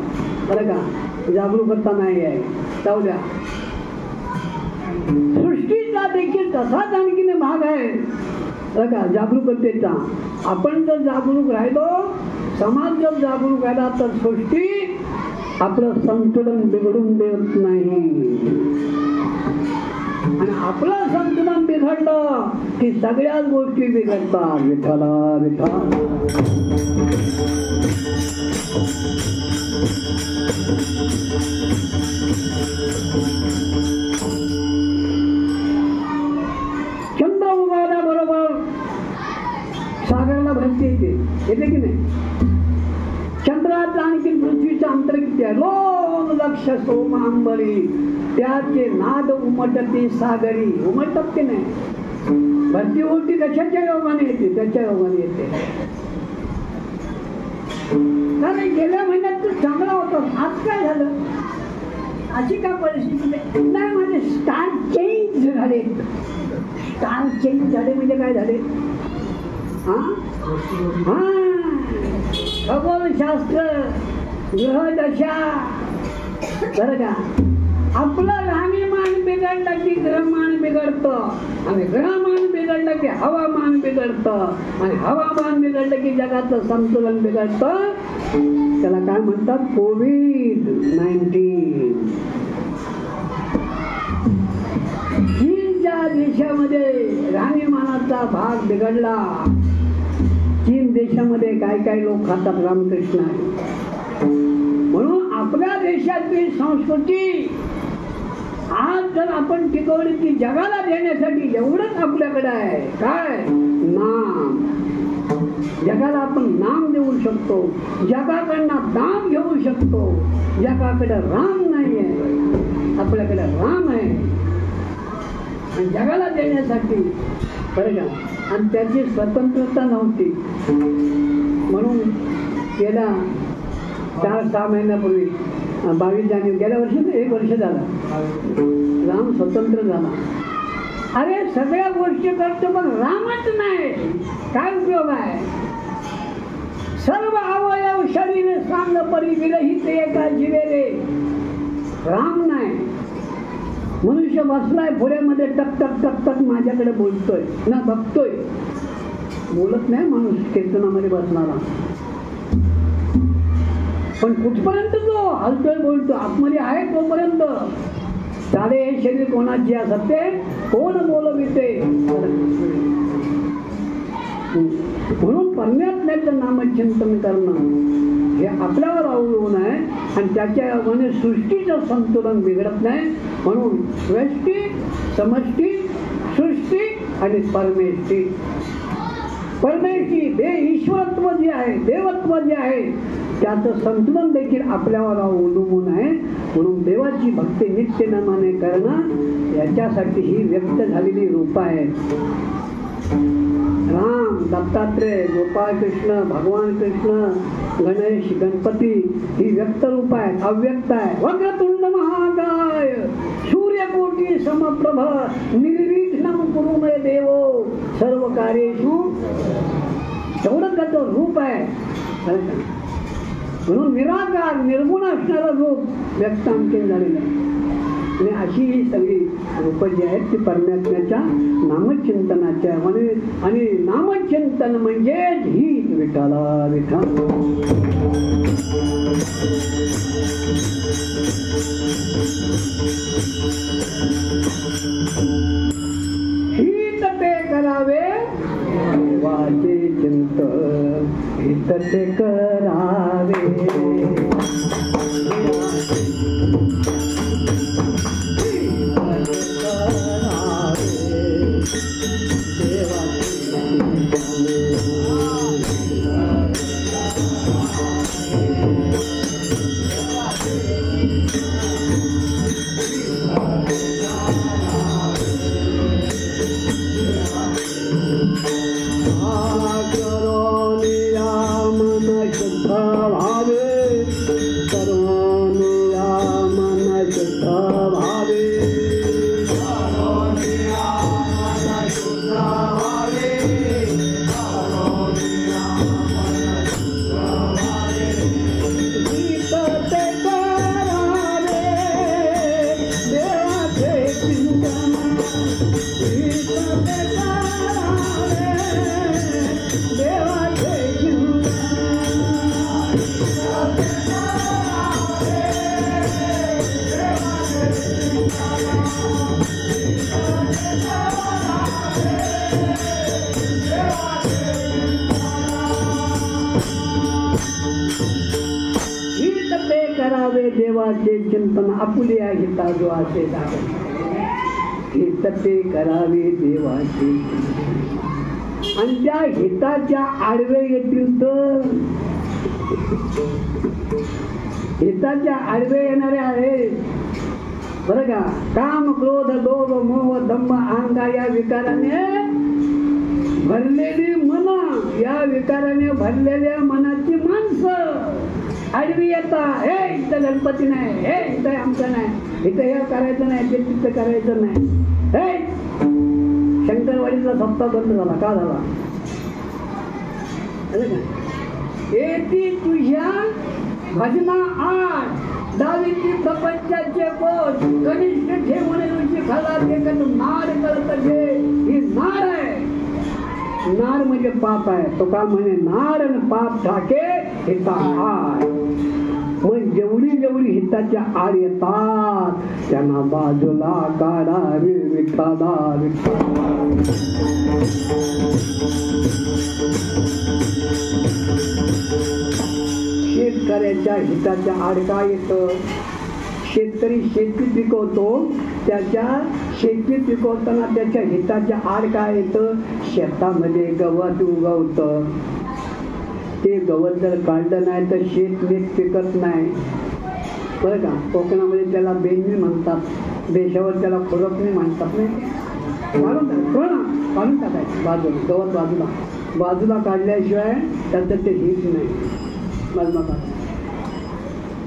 [SPEAKER 2] बरं का, जागरूकता नाही आहे, जाऊ द्या. सृष्टीचा देखील तसाच आणखीन भाग आहे बरं का, जागरूकतेचा. आपण जर जागरूक राहिलो, समाज जर जागरूक राहिला तर सृष्टी आपलं संतुलन बिघडून देत नाही. आणि आपलं संतुलन बिघडलं की सगळ्याच गोष्टी बिघडतात. विठ्ठला विठ्ठल. चंद्र उगवल्याबरोबर सागराला भरती येते की नाही. चंद्राचं आणखी पृथ्वीचं अंतर किती आहे. 2 लक्ष सोमांबरी त्याचे नाद उमटते सागरी. उमटतात की नाही. भरती उलटी कशाच्या योगाने येते, त्याच्या योगाने येते. कारण गेल्या महिन्यात तू चांगला होता, आज काय झालं, अशी का परिस्थिती नाही. म्हणजे स्टार चेंज झाले. स्टार चेंज झाले म्हणजे काय झाले. खगोलशास्त्र, ग्रहदशा बरं का. आपलं राहणीमान बिघडलं की ग्रहमान बिघडतं, आणि ग्रहमान बिघडलं की हवामान बिघडतं, आणि हवामान बिघडलं की जगाचं संतुलन बिघडतं. त्याला काय म्हणतात, कोविड-19. चीनच्या देशामध्ये राहणीमानाचा भाग बिघडला. चीन देशामध्ये काय लोक खातात रामकृष्ण. म्हणून आपल्या देशातली संस्कृती आज जर आपण टिकवली की जगाला देण्यासाठी एवढंच आपल्याकडे आहे. काय नाम. जगाला आपण नाम देऊ शकतो, जगाकडनं दाम घेऊ शकतो. जगाकडे राम नाही आहे, आपल्याकडे राम आहे, आणि जगाला देण्यासाठी बरं का. आणि त्याची स्वतंत्रता नव्हती. म्हणून गेल्या 4-6 महिन्यापूर्वी 22 जानेवारी गेल्या वर्षी 1 वर्ष झालं राम स्वतंत्र झाला. अरे सगळ्या गोष्टी करतो पण रामच नाही, काय उपयोग आहे. सर्व अवयव शरीर सांग परी विरहित एका जीवेरे. राम नाही. मनुष्य बसलाय पुढ्यामध्ये टक टक टक टक माझ्याकडे बोलतोय ना, बघतोय. बोलत नाही माणूस कीर्तनामध्ये बसणारा, पण कुठपर्यंत जो हलतोय बोलतो आतमध्ये आहे तोपर्यंत. सारे हे शरीर कोणाचे असते, कोण बोलविते. म्हणून परमात्म्याचं नामचिंतन करणं हे आपल्यावर अवलंबून आहे, आणि त्याच्या योगाने सृष्टीचं संतुलन बिघडत नाही. म्हणून व्यष्टी, समष्टी, सृष्टी आणि परमेष्टी. परमेष्टी ईश्वरत्व जे आहे, देवत्व जे आहे, त्याचं संतुलन देखील आपल्यावर अवलंबून आहे. म्हणून देवाची भक्ती नित्यनेमाने करणं याच्यासाठी ही व्यक्त झालेली रूप आहे. राम, दत्तात्रेय, गोपाळ कृष्ण, भगवान कृष्ण, गणेश, गणपती ही व्यक्त रूप आहेत, अव्यक्त आहे. वक्रतुंड महाकाय सूर्यकोटी समप्रभ निर्विघ्नं कुरु मे देवो सर्व कार्येषु. एवढं त्याचं रूप आहे. म्हणून निराकार निर्गुण असणारं रूप व्यक्त आणखी झालेलं आहे. आणि अशी ही सगळी रूपं जी आहेत ती परमात्म्याच्या नामचिंतनाच्या. आणि नामचिंतन म्हणजे ही विठ्ठला विठ्ठल. हित ते करावे देवाचे चिंतन, हित ते करावे. करावे देवाचे चिंतन आपुले हिता जो असे हित ते करावे देवाचे आणि त्या हिताच्या आडवे येतील तर हिताच्या आडवे येणारे आहेत बरं का. काम क्रोध लोभ मोह दंभ अहंकार या विकाराने भरलेली मन, या विकाराने भरलेल्या मनाची माणसं आडवी येतात. हे इथं गणपती नाही, हे इथं आमचं नाही, इथं हे करायचं नाही, ते तिथं करायचं नाही. हे शंकरवाडीचा सप्ताह बंद झाला का झाला येती तुझ्या भजना आठ डावीची प्रपंचाचे बोध कनिष्ठ ठेवणे तुझी खाला देखत नाड करत घे. ही नाड आहे. नाड म्हणजे पाप आहे. तो का म्हणे नाड आणि पाप ठाके हिता आड. मग जेवढी जेवढी हिताच्या आड येतात त्यांना बाजूला काढावे विठाला विठाला. शेतकऱ्याच्या हिताच्या आड काय येतं. शेतकरी शेती पिकवतो, त्याच्या शेती पिकवताना त्याच्या हिताच्या आड काय येतं. शेतामध्ये गवत उगवतं. ते गवत जर काढलं नाही तर शेत नीट पिकत नाही बरं का. कोकणामध्ये त्याला बेंजणी म्हणतात, देशावर त्याला खुरपणी म्हणतात. नाही काढून टाकायचं बाजूला, गवत बाजूला बाजूला काढल्याशिवाय त्याचं ते हित नाही. बाजूला काढ,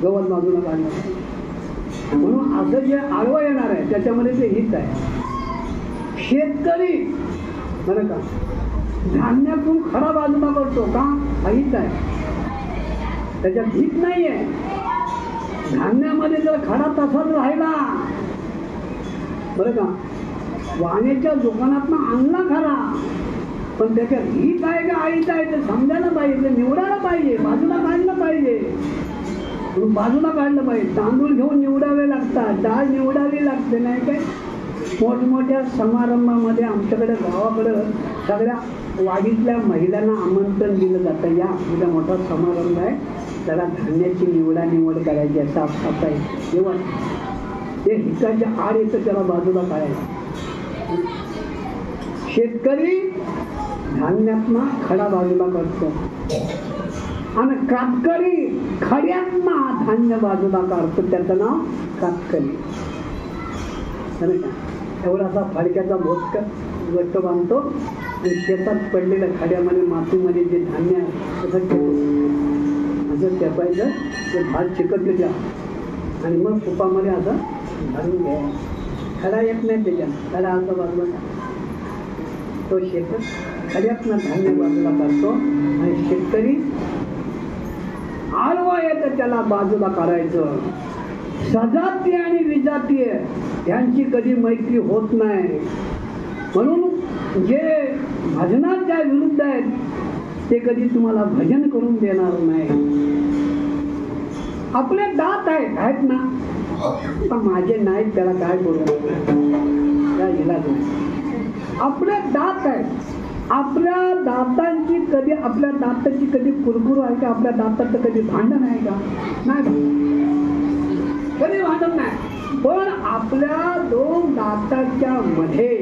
[SPEAKER 2] गवत बाजूला काढलं म्हणून असं जे आडवं येणार आहे त्याच्यामध्ये ते हित आहे. शेतकरी बरं का धान्यातून खडा बाजूला करतो का, हित आहे. त्याच्यात हित नाहीये. धान्यामध्ये जर खडा तसाच राहिला बरं का, वाण्याच्या दुकानातनं आणला खरा पण त्याच्यात हित आहे का आईत आहे ते समजायला पाहिजे, निवडायला पाहिजे, बाजूला काढलं पाहिजे. बाजूला काढलं पाहिजे. तांदूळ घेऊन निवडावे लागतात, डाळ निवडावी लागते. नाही काय मोठमोठ्या समारंभामध्ये आमच्याकडे गावाकडं सगळ्या वाडीतल्या महिलांना आमंत्रण दिलं जातं. या उद्या मोठा समारंभ आहे, त्याला धान्याची निवड करायची आहे, साफसफाई जेवण. ते हिताच्या आड येतं त्याला बाजूला काढायला. शेतकरी धान्यातनं खडा बाजूला करतो आणि कातकरी खड्यांना धान्य बाजूला काढतो. त्याचं नाव कातकरी. एवढासा फडक्याचा गोष्ट बांधतो आणि शेतात पडलेल्या खड्यामध्ये मातीमध्ये जे धान्य आहे तसं ठेवतो. असं ठेवायचं, ते भात चिकटले द्या आणि मग तुपामध्ये असं घालून घ्या. खडा येत नाही त्याच्यात, खडा असं बाजूला तो शेतात खड्यातनं धान्य बाजूला काढतो आणि शेतकरी आडवा येतं त्याला बाजूला काढायचं. सजातीय आणि विजातीय यांची कधी मैत्री होत नाही. म्हणून जे भजनाच्या विरुद्ध आहेत ते कधी तुम्हाला भजन करून देणार नाही. आपले दात आहेत ना, पण माझे नाहीत, त्याला काय करू, काय इलाज नाही. आपले दात आहेत, आपल्या दातांची कधी, आपल्या दाताची कधी कुरकुर आहे का, आपल्या दाताचं कधी भांडण आहे का, नाही, कधी भांडण नाही. पण आपल्या दोन दाताच्या मध्ये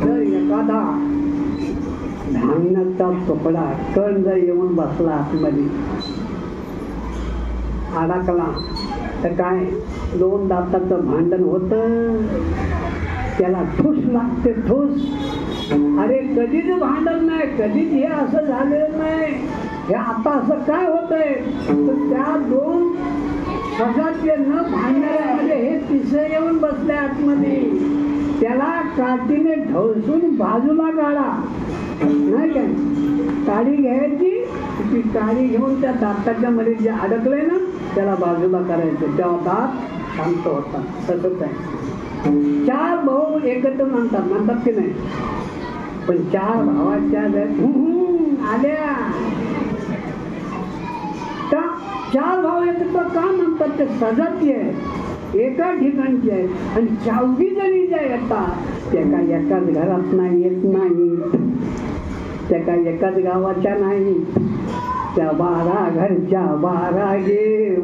[SPEAKER 2] जर एखादा धान्याचा तुकडा कण जर येऊन बसला आतमध्ये अडकला तर काय दोन दाताचं भांडण होतं. त्याला ठूस लागते, ठूस. अरे कधीच भांडण नाही, कधीच हे असं झालेलं नाही, हे आता असं काय होतंय. तर त्या दोन सजातीय न भांडणाऱ्यामध्ये हे तिसरे येऊन बसले आतमध्ये. त्याला काठीने ढवसून बाजूला काढा, नाही काय काडी घ्यायची, ती काडी घेऊन त्या दाताच्या मध्ये जे अडकले ना त्याला बाजूला करायचं, तेव्हा दात शांत होतात. तसंच आहे. 4 भाऊ एकत्र म्हणतात की नाही, पण 4 भावाच्या आल्या. त्या 4 भाव एकत्र का म्हणतात? ते सजाती आहेत, एका ठिकाणची आहेत, आणि 4 जणी ज्या येतात त्या काय एकाच घरात नाही येत नाही, त्या काय एकाच गावाच्या नाही, त्या 12 घरच्या 12 गे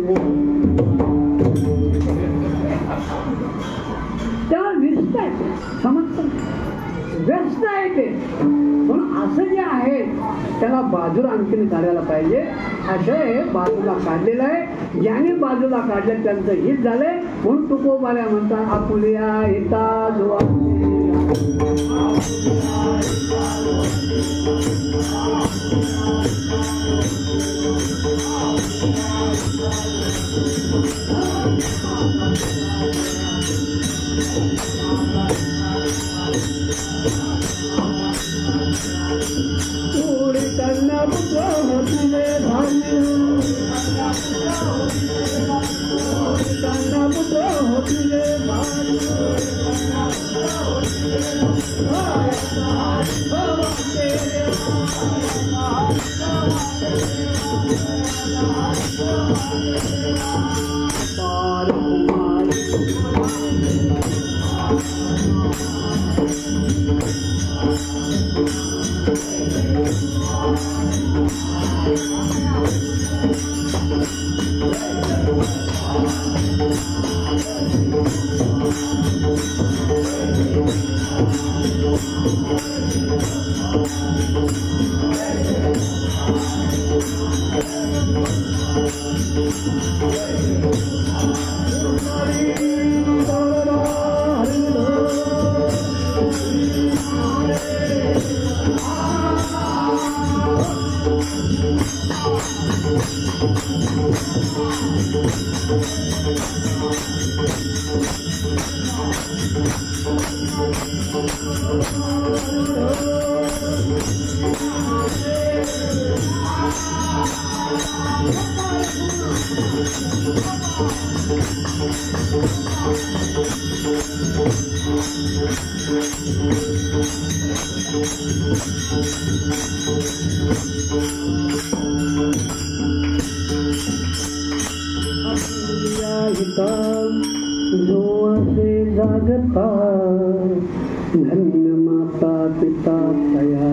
[SPEAKER 2] त्या व्यस्त आहेत, समजतं, व्यस्त आहे ते. म्हणून असं जे आहे त्याला बाजूला आणखीन काढायला पाहिजे. असं हे बाजूला काढलेलं आहे. ज्याने बाजूला काढलं त्यांचं हित झालंय. म्हणून तुकोबाला म्हणतात आपुल्या हिता जो जो असे जागता धन्य माता पिता तया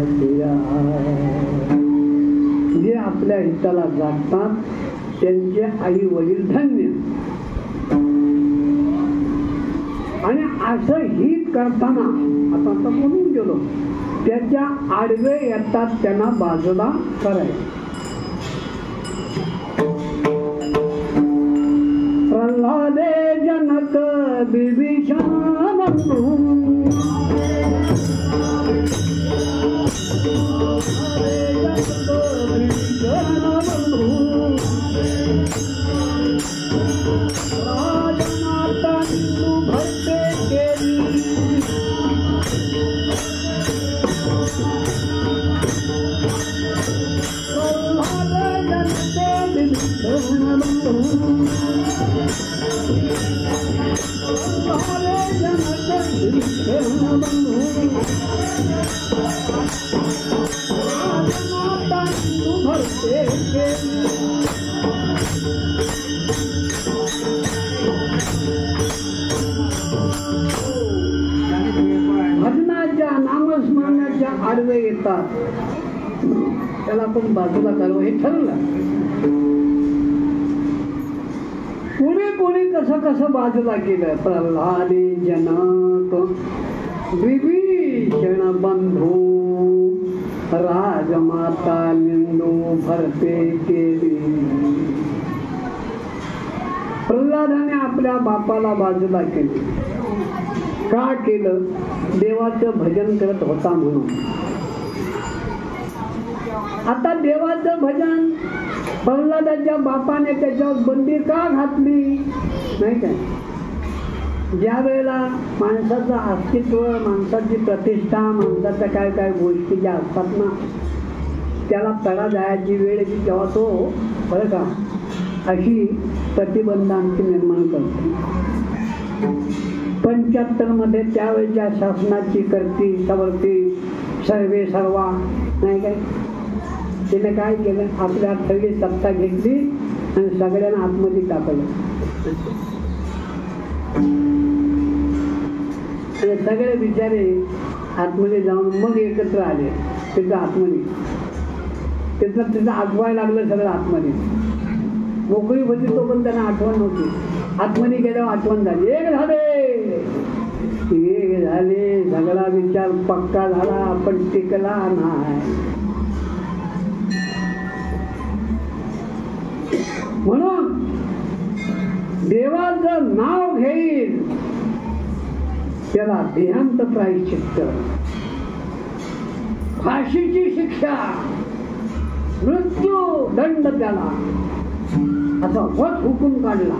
[SPEAKER 2] जे आपल्या हिताला जागतात त्यांचे आई वडील धन्य. आणि असं हित करताना आता बोलून गेलो त्याच्या आडवे येतात त्यांना बाजूला करायचं. प्रल्हादे जनक विभीषण बंधू राजमाता तू भक्ते केली प्रल्हाद जनक विभीषण बंधू भजनाच्या नामस्मरणाच्या आडवे येतात त्याला आपण बाजूला करावं हे ठरलं. कोणी कसं बाजूला केलं. प्रल्हादे जनक विभीषण बंधू राजमाता लिंदू भरते केली. प्रल्हादाने आपल्या बापाला बाजूला केले. का केलं? देवाचं भजन करत होता म्हणून. आता देवाचं भजन प्रल्हादाच्या बापाने त्याच्यावर बंदी का घातली नाही काय? ज्या वेळेला माणसाचं अस्तित्व, माणसाची प्रतिष्ठा, माणसाच्या काय काय गोष्टी ज्या असतात ना त्याला तडा जायची वेळ येते तेव्हा तो बरं का अशी प्रतिबंध आणखी निर्माण करतो. 75 मध्ये त्यावेळेच्या शासनाची करती सवरती सर्वे सर्वा नाही काय, तिने काय केलं, आपल्या सगळी सत्ता घेतली आणि सगळ्यांना आतमध्ये टाकलं आणि सगळे बिचारे आतमध्ये जाऊन मग एकत्र आले. तिथं आतमध्ये तिथं आठवायला लागलं सगळं आतमध्ये. मोकळी होती तो पण त्यांना आठवण नव्हती. आतमध्ये गेल्यावर आठवण झाली. एक झाले सगळा विचार पक्का झाला पण टिकला नाही. म्हणून देवाचं नाव घेईल त्याला देहांत प्रायश्चित्त, फाशीची शिक्षा, मृत्यू दंड त्याला असा वट हुकूम काढला.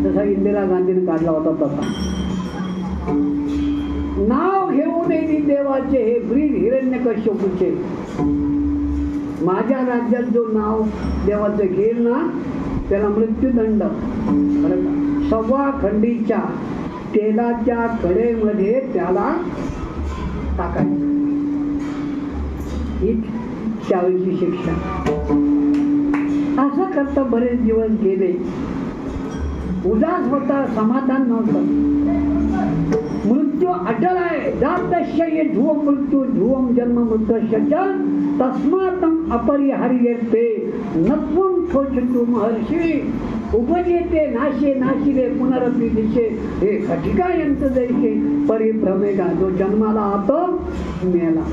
[SPEAKER 2] तसा इंदिरा गांधीने काढला होता. तसा नाव घेऊन येईल देवाचे हे ब्रीद हिरण्यकश्यपूचे. माझ्या राज्यात जो नाव देवाचं घेईल ना त्याला मृत्यूदंड. 1.25 खंडीच्या तेलाच्या कडेमध्ये त्याला टाकायचं. ही त्यावेळची शिक्षा. असं करता बरेच दिवस गेले. उदास होता, समाधान नव्हतं. मृत्यू अटल आहे. जातस्य ये ध्रुव मृत्यू ध्रुवम जन्म मृत्यूश्च तस्मातम अपरिहार्यते नत्वं शोचतु महर्षी उपजेते नाशे नाशिरे पुनरपि दिशे हे खटिका यंत्र जैसे परिभ्रमेगा. जो जन्माला आतो मेला.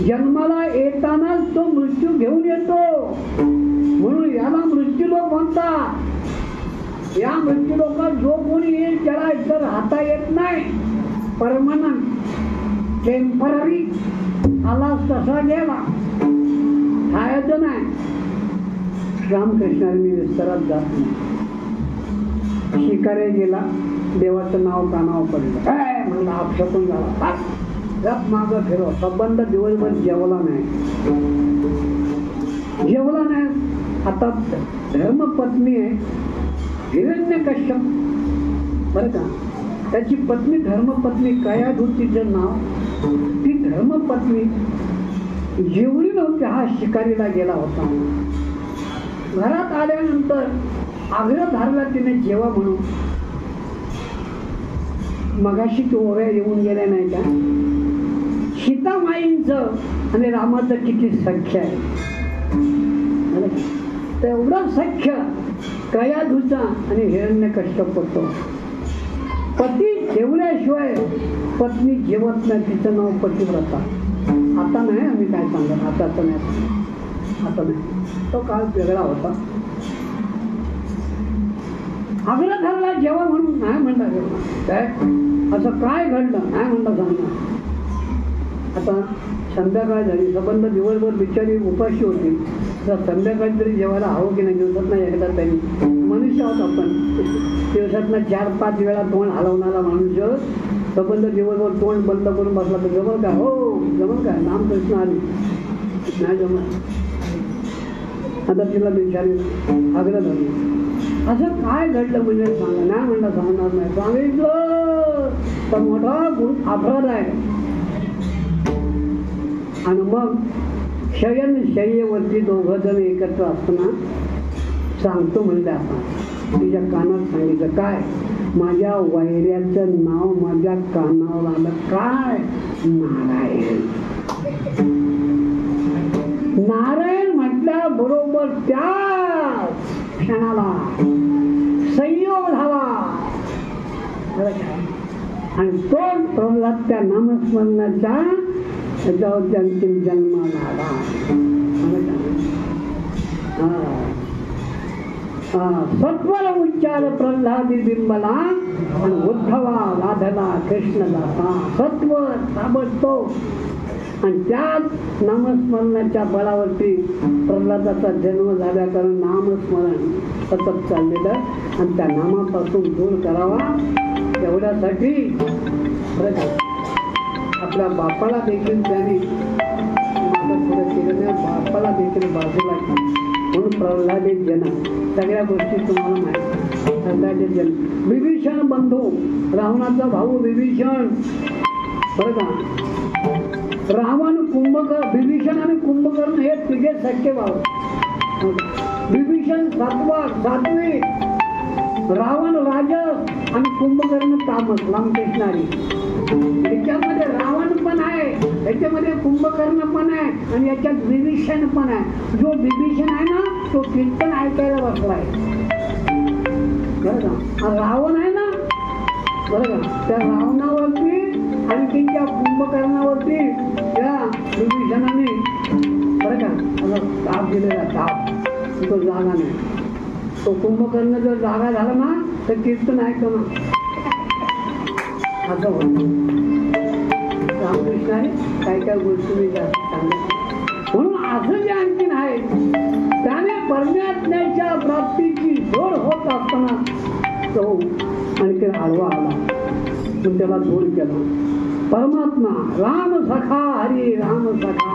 [SPEAKER 2] जन्माला येतानाच तो मृत्यू घेऊन येतो. म्हणून याला मृत्यूलोक म्हणतात. या मृत्यूलोकात जो कोणी येईल त्याला इतर राहता येत नाही. परमनंट टेम्पररी आला तसा गेला, खायचं नाही. रामकृष्णाने मी विस्तारात जात नाही. शिकारे गेला, देवाचं नाव कानावर पडलं. काय म्हणलं अपशकून झाला. गप मागं फिरव. संबंध दिवसभर जेवला नाही. आता धर्मपत्नी आहे हिरण्यकश्यप बरं का. त्याची पत्नी धर्मपत्नी कयाधूतीचं नाव. ती धर्मपत्नी जेवली नव्हती. हा शिकारीला गेला होता. घरात आल्यानंतर आग्रह धरला तिने जेवा म्हणून. मगाशी तो ओव्या येऊन गेल्या नाही का. सीतामाईंचं आणि रामाचं किती सख्य आहे. तेवढं सख्य कयाधूचा आणि हिरण्यकश्यप होतो. पती जेवल्याशिवाय पत्नी जेवत नाही. तिचं नाव पतिव्रता. आता नाही आम्ही काय सांगत. आता नाही. तो काळ वेगळा होता. आग्रह धरला जेव्हा म्हणून नाही म्हणला. काय असं काय घडलं नाही म्हणलं सांगणार. आता संध्याकाळ झाली. संबंध दिवसभर बिचारी उपाशी होती. तर संध्याकाळी तरी जेवायला हवं की नाही. दिवसात नाही एकदा त्यांनी. मनुष्य आहोत आपण. दिवसातनं 4-5 वेळा तोंड हलवणारा मनुष्य. संबंध दिवसभर तोंड बंद करून बसला तर जमल का. हो जमल का. नामकृष्ण आली नाही जमत. आता तिला बिचारी आग्रह धरला. असं काय घडलं म्हणजे सांगा. नाही म्हणलं सांगणार नाही. सांगितलं तर मोठा अपराध आहे. आणि मग शयन शय्येवरती दोघं जण एकत्र असताना सांगतो म्हणलं. आपण तिच्या कानात सांगितलं. काय माझ्या वैऱ्याचं नाव माझ्या कानावर आलं. काय नारायण. नारायण म्हटल्या बरोबर त्या क्षणाला संयोग झाला. आणि तो प्रल्हाद त्या नामस्मरणाच्या त्याच्यावर अंतिम जन्माला आला. सत्वर उच्चार प्रल्हादी बिंबला आणि उद्धवा लाधला कृष्ण दाता. सत्वर ताबडतोब. आणि त्याच नामस्मरणाच्या बळावरती प्रल्हादाचा जन्म झाल्या. कारण नामस्मरण सतत चाललेलं आणि त्या नामापासून दूर करावा एवढ्यासाठी आपल्या बापाला देखील त्याने पुढे केलं नाही. बापाला देखील बाजूला म्हणून प्रल्हादित जन्म. सगळ्या गोष्टी तुम्हाला माहिती. सगळ्याचे जन्म. विभीषण बंधू, रावणाचा भाऊ विभीषण, बरं का. रावण, कुंभकर्ण, विभीषण आणि कुंभकर्ण हे तिघे सख्खे भाऊ. विभीषण सात्विक, रावण राजस आणि कुंभकर्ण तामस, रामकृष्णारी. याच्यामध्ये रावण पण आहे, याच्यामध्ये कुंभकर्ण पण आहे आणि याच्यात विभीषण पण आहे. जो विभीषण आहे ना तो कीर्तन ऐकायला बसलाय, बरं का. रावण आहे ना, बरं का, त्या रावणावरती आणि त्यांच्या कुंभकर्णावरती त्या विभीषणाने, बरं का, आता ताप दिलेला, ताप. तो जागा नाही. तो कुंभकर्ण जर जागा झाला ना तर कीर्तन ऐकतो ना, असं होतं. रामकृष्णाने काय काय गोष्टी मी जास्त सांगत. म्हणून असं जे आणखीन आहे त्याने परमात्म्याच्या प्राप्तीची जोड होत असताना तो आणखीन आडवा आला, पण त्याला जोड केला. परमात्मा राम सखा हरी राम सखा,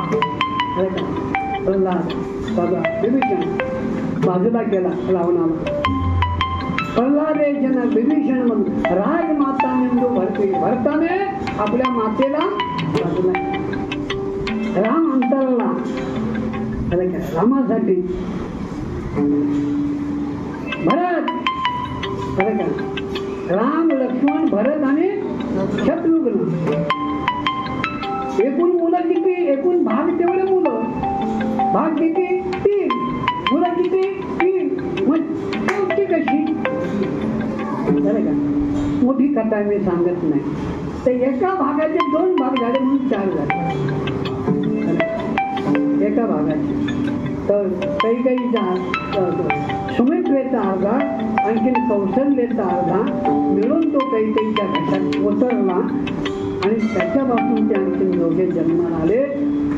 [SPEAKER 2] प्रल्हाद दादा विभीषण बाजूला केला रावणाला. प्रल्हादेशन विभीषण म्हणून राजमाता मेंदू भरते, भरताने आपल्या मातेला बाजूला, राम अंतरला, रामासाठी भरत, बरं का, राम लक्ष्मण भरत आणि शत्रुघ्न. एकूण मुलं किती, एकूण भाग तेवढे मुलं, भाग किती 3, मुलं किती 3, मग शेवटी कशी, बरं का. मोठी कथा मी सांगत नाही. तर एका भागाचे 2 भाग झाले म्हणून 4 झाले एका भागाचे. तर काही काही सुमित्रेचा अर्धा, आणखीन कौशल्याचा अर्धा मिळून तो काही काहीच्या घशात उतरला आणि त्याच्यापासून ते आणखीन दोघे जन्माला आले.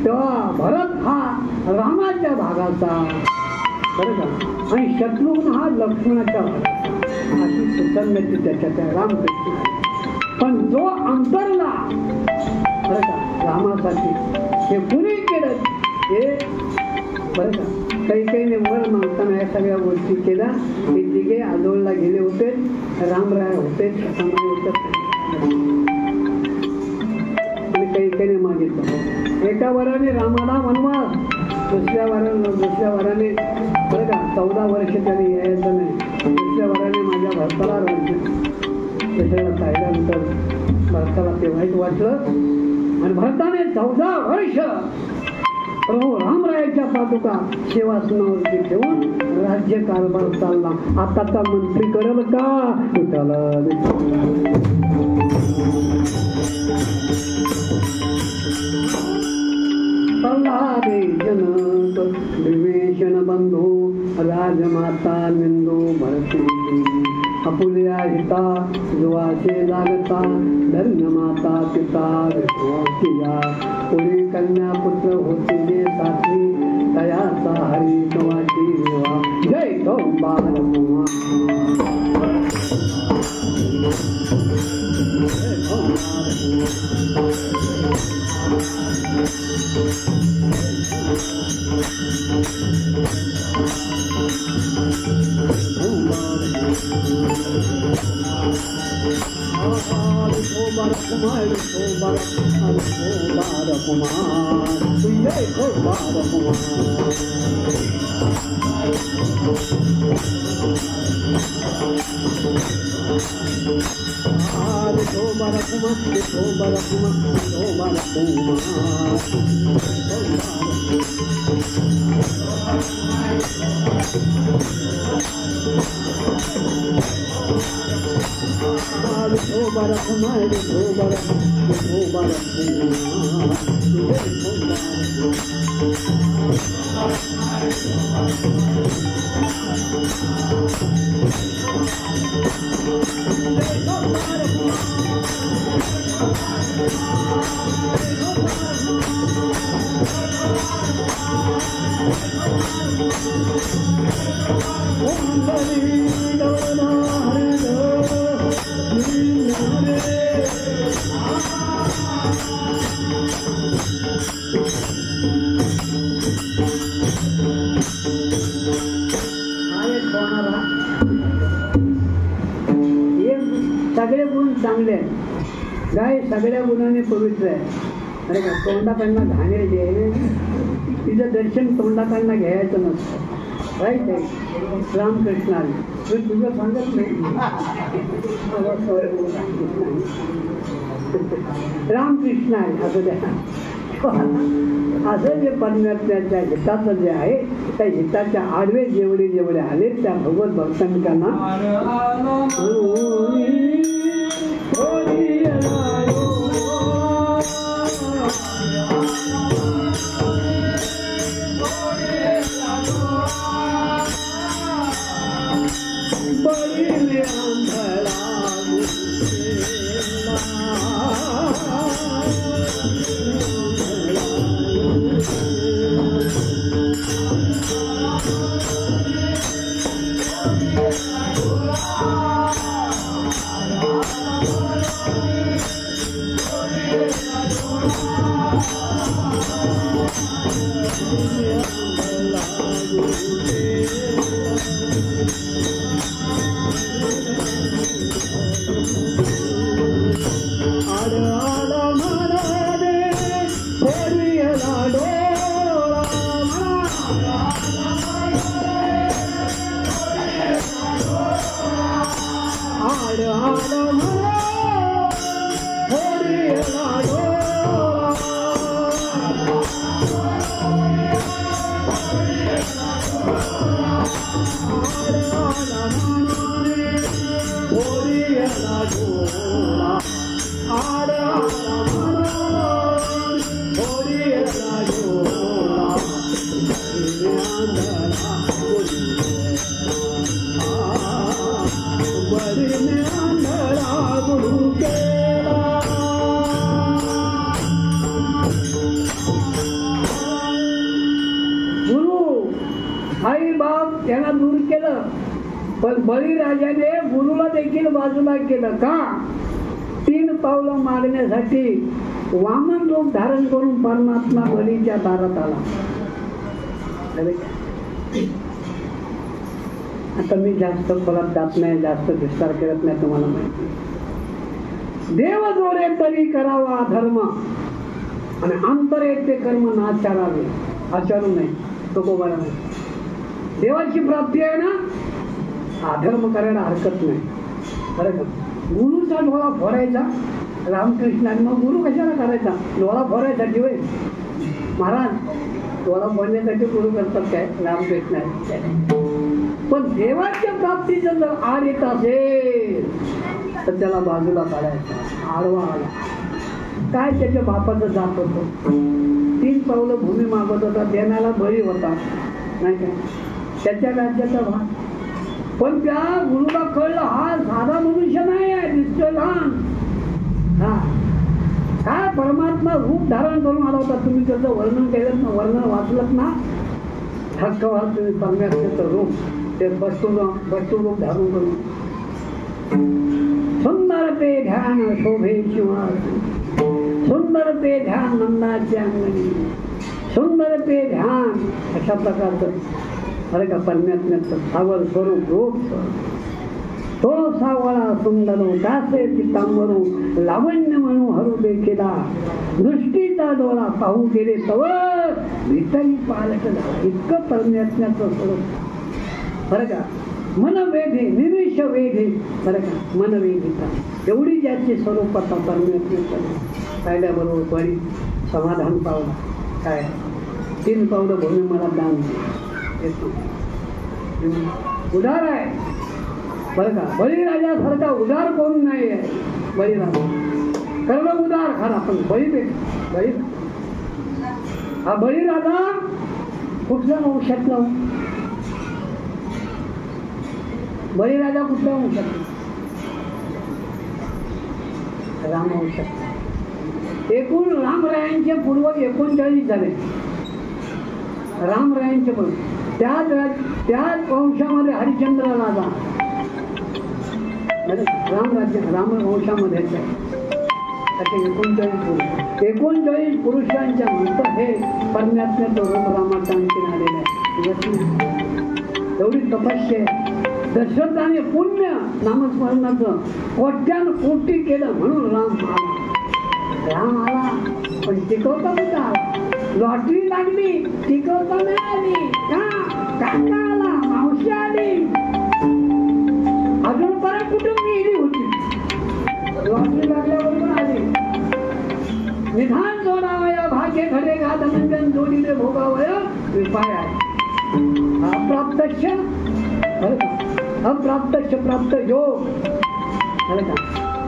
[SPEAKER 2] तेव्हा भरत हा रामाच्या भागाचा, बरं का, आणि शत्रुघ्न हा लक्ष्मणाच्या भागाचा. अशी सुसंगती त्याच्या त्या रामकृष्ण. पण जो अंतरला, बरं का, रामासाठी हे कुणी केलं हे, बरं का. काही काही वर मागताना या सगळ्या गोष्टी केल्या. हे तिघे आजोळला गेले होते, रामराय होते, समाय होत आणि काही काही मागितलं. एका वराने रामाला वनवास, दुसऱ्या वराने, बरं का, 14 वर्ष त्याने यायचं नाही. दुसऱ्या वराने माझ्या भरताला राज्य, त्याच्याला पाहिल्यानंतर भरताला ते वाईट वाटलं आणि भरताने 14 वर्ष प्रभू रामरायाच्या पादुका सेवासनावरती ठेवून राज्य कारभार चालला. आताचा मंत्री करेल का, प्रल्हादे जनक विभीषण बंधू राजमाता बिंदू भरती. अपुल्या हिता जुवाचे लागता, धन्य माता पिता विश्वासिया. पुरी कन्या पुत्र होते जे साथी, तयाचा हरी कवाची देवा. जय तो बालकुमार, सगळे गुण चांगले आहेत. गाय सगळ्या गुणाने पवित्र आहे. अरे का तोंडाकडनं घाणेरडी आहे, तिचं दर्शन तोंडाकडनं घ्यायचं नसतं. राईट आहे. रामकृष्ण आले मी तुझं सांगत नाही. रामकृष्ण आहे असं द्या. असं जे परमात्म्याच्या हिताचं जे आहे त्या हिताच्या आडवे जेवढे आले त्या भगवत भक्तांना त्यांना दूर केलं. पण बळीराजाने गुरुला देखील बाजूला केलं. का? 3 पावलं मागण्यासाठी वामन रूप धारण करून परमात्मा बळीच्या दारात आला. आता मी जास्त खोलात जात नाही, जास्त विस्तार करत नाही. तुम्हाला माहिती देव जोडे तरी करावा धर्म आणि अंतरे ते कर्म नाचारावे. आचारू नाही तो कोबाला नाही. देवाची प्राप्ती आहे ना, अधर्म करायला हरकत नाही. बरं का? गुरुचा डोळा फोडायचा रामकृष्णाने. मग गुरु कशाला करायचा? डोळा फोडायसाठी होय महाराज? डोळा फोडण्यासाठी गुरु करतात काय? रामकृष्णाने. पण देवाच्या प्राप्तीचं जर आड येत असेल तर त्याला बाजूला काढायचा. आडवा आला काय? त्याच्या बापाचं जात होतं. 3 पावलं भूमी मागत होता. देण्याला बळी होता नाही काय? त्याच्या राज्याचा भाग. पण त्या गुरुला कळलं हा साधा मनुष्य नाही आहे, दिसतोय लहान. हा काय परमात्मा रूप धारण करून आला होता. तुम्ही त्याचं वर्णन केलं ना, वर्णन वाचलं ना, हक्क व्हाल तुम्ही. परमात्म्याचं रूप ते वस्तू रूप धारण करून सुंदर ते ध्यान शोभे शिवा, सुंदर ते ध्यान नंदाचे अंगणी, सुंदर ते ध्यान. अशा प्रकारचं अरे का परमात्म्याचं सावर स्वरूप रूप. तो सावळा सुंदर दासे पितांबरू लावण्य म्हणू हरू देखीला, दृष्टीचा डोळा पाहू गेले तव भीतही पालट झाला. इतकं परमात्म्याचं स्वरूप. बरं का? मन वेधे निमिष वेधे. बरं का? मन वेधिता एवढी ज्याची स्वरूपता परमात्म्याचं पाहिल्याबरोबर बळी समाधान पावला. काय 3 पावलं भूमी मला दान उदार आहे. बरं का? बळीराजासारखा उदार कोण नाही आहे. बळीराजा कर्म उदार खरा पण बळी हा बळीराजा कुठल्या वंशातला? बळीराजा कुठल्या वंशातला? रामवंशात. एकूण रामरायांचे पूर्वज 39 झाले. रामरायांचे पण त्याच वंशामध्ये हरिश्चंद्र राजा रामवंशामध्ये 39 पुरुषांच्या नंतर हे परमात्म्याचं रूप रामाचं आणखीन आलेलं आहे. एवढी तपस्या दशरथाने पुण्य नामस्मरणाचं कोट्यान कोटी केलं म्हणून राम आला पण टिकवता कुठं आला? लॉटरी लागली टिकवता नाही आली का? काका आला, मावशी आली, अजून परत कुठून गेली होती? लॉटरी लागल्याबरोबर आली. निधान जोडावया भाग्य घडे घा धनंजन जोडीले भोगावय विपाय आहे. अप्राप्तश्च अप्राप्तश्च प्राप्त योग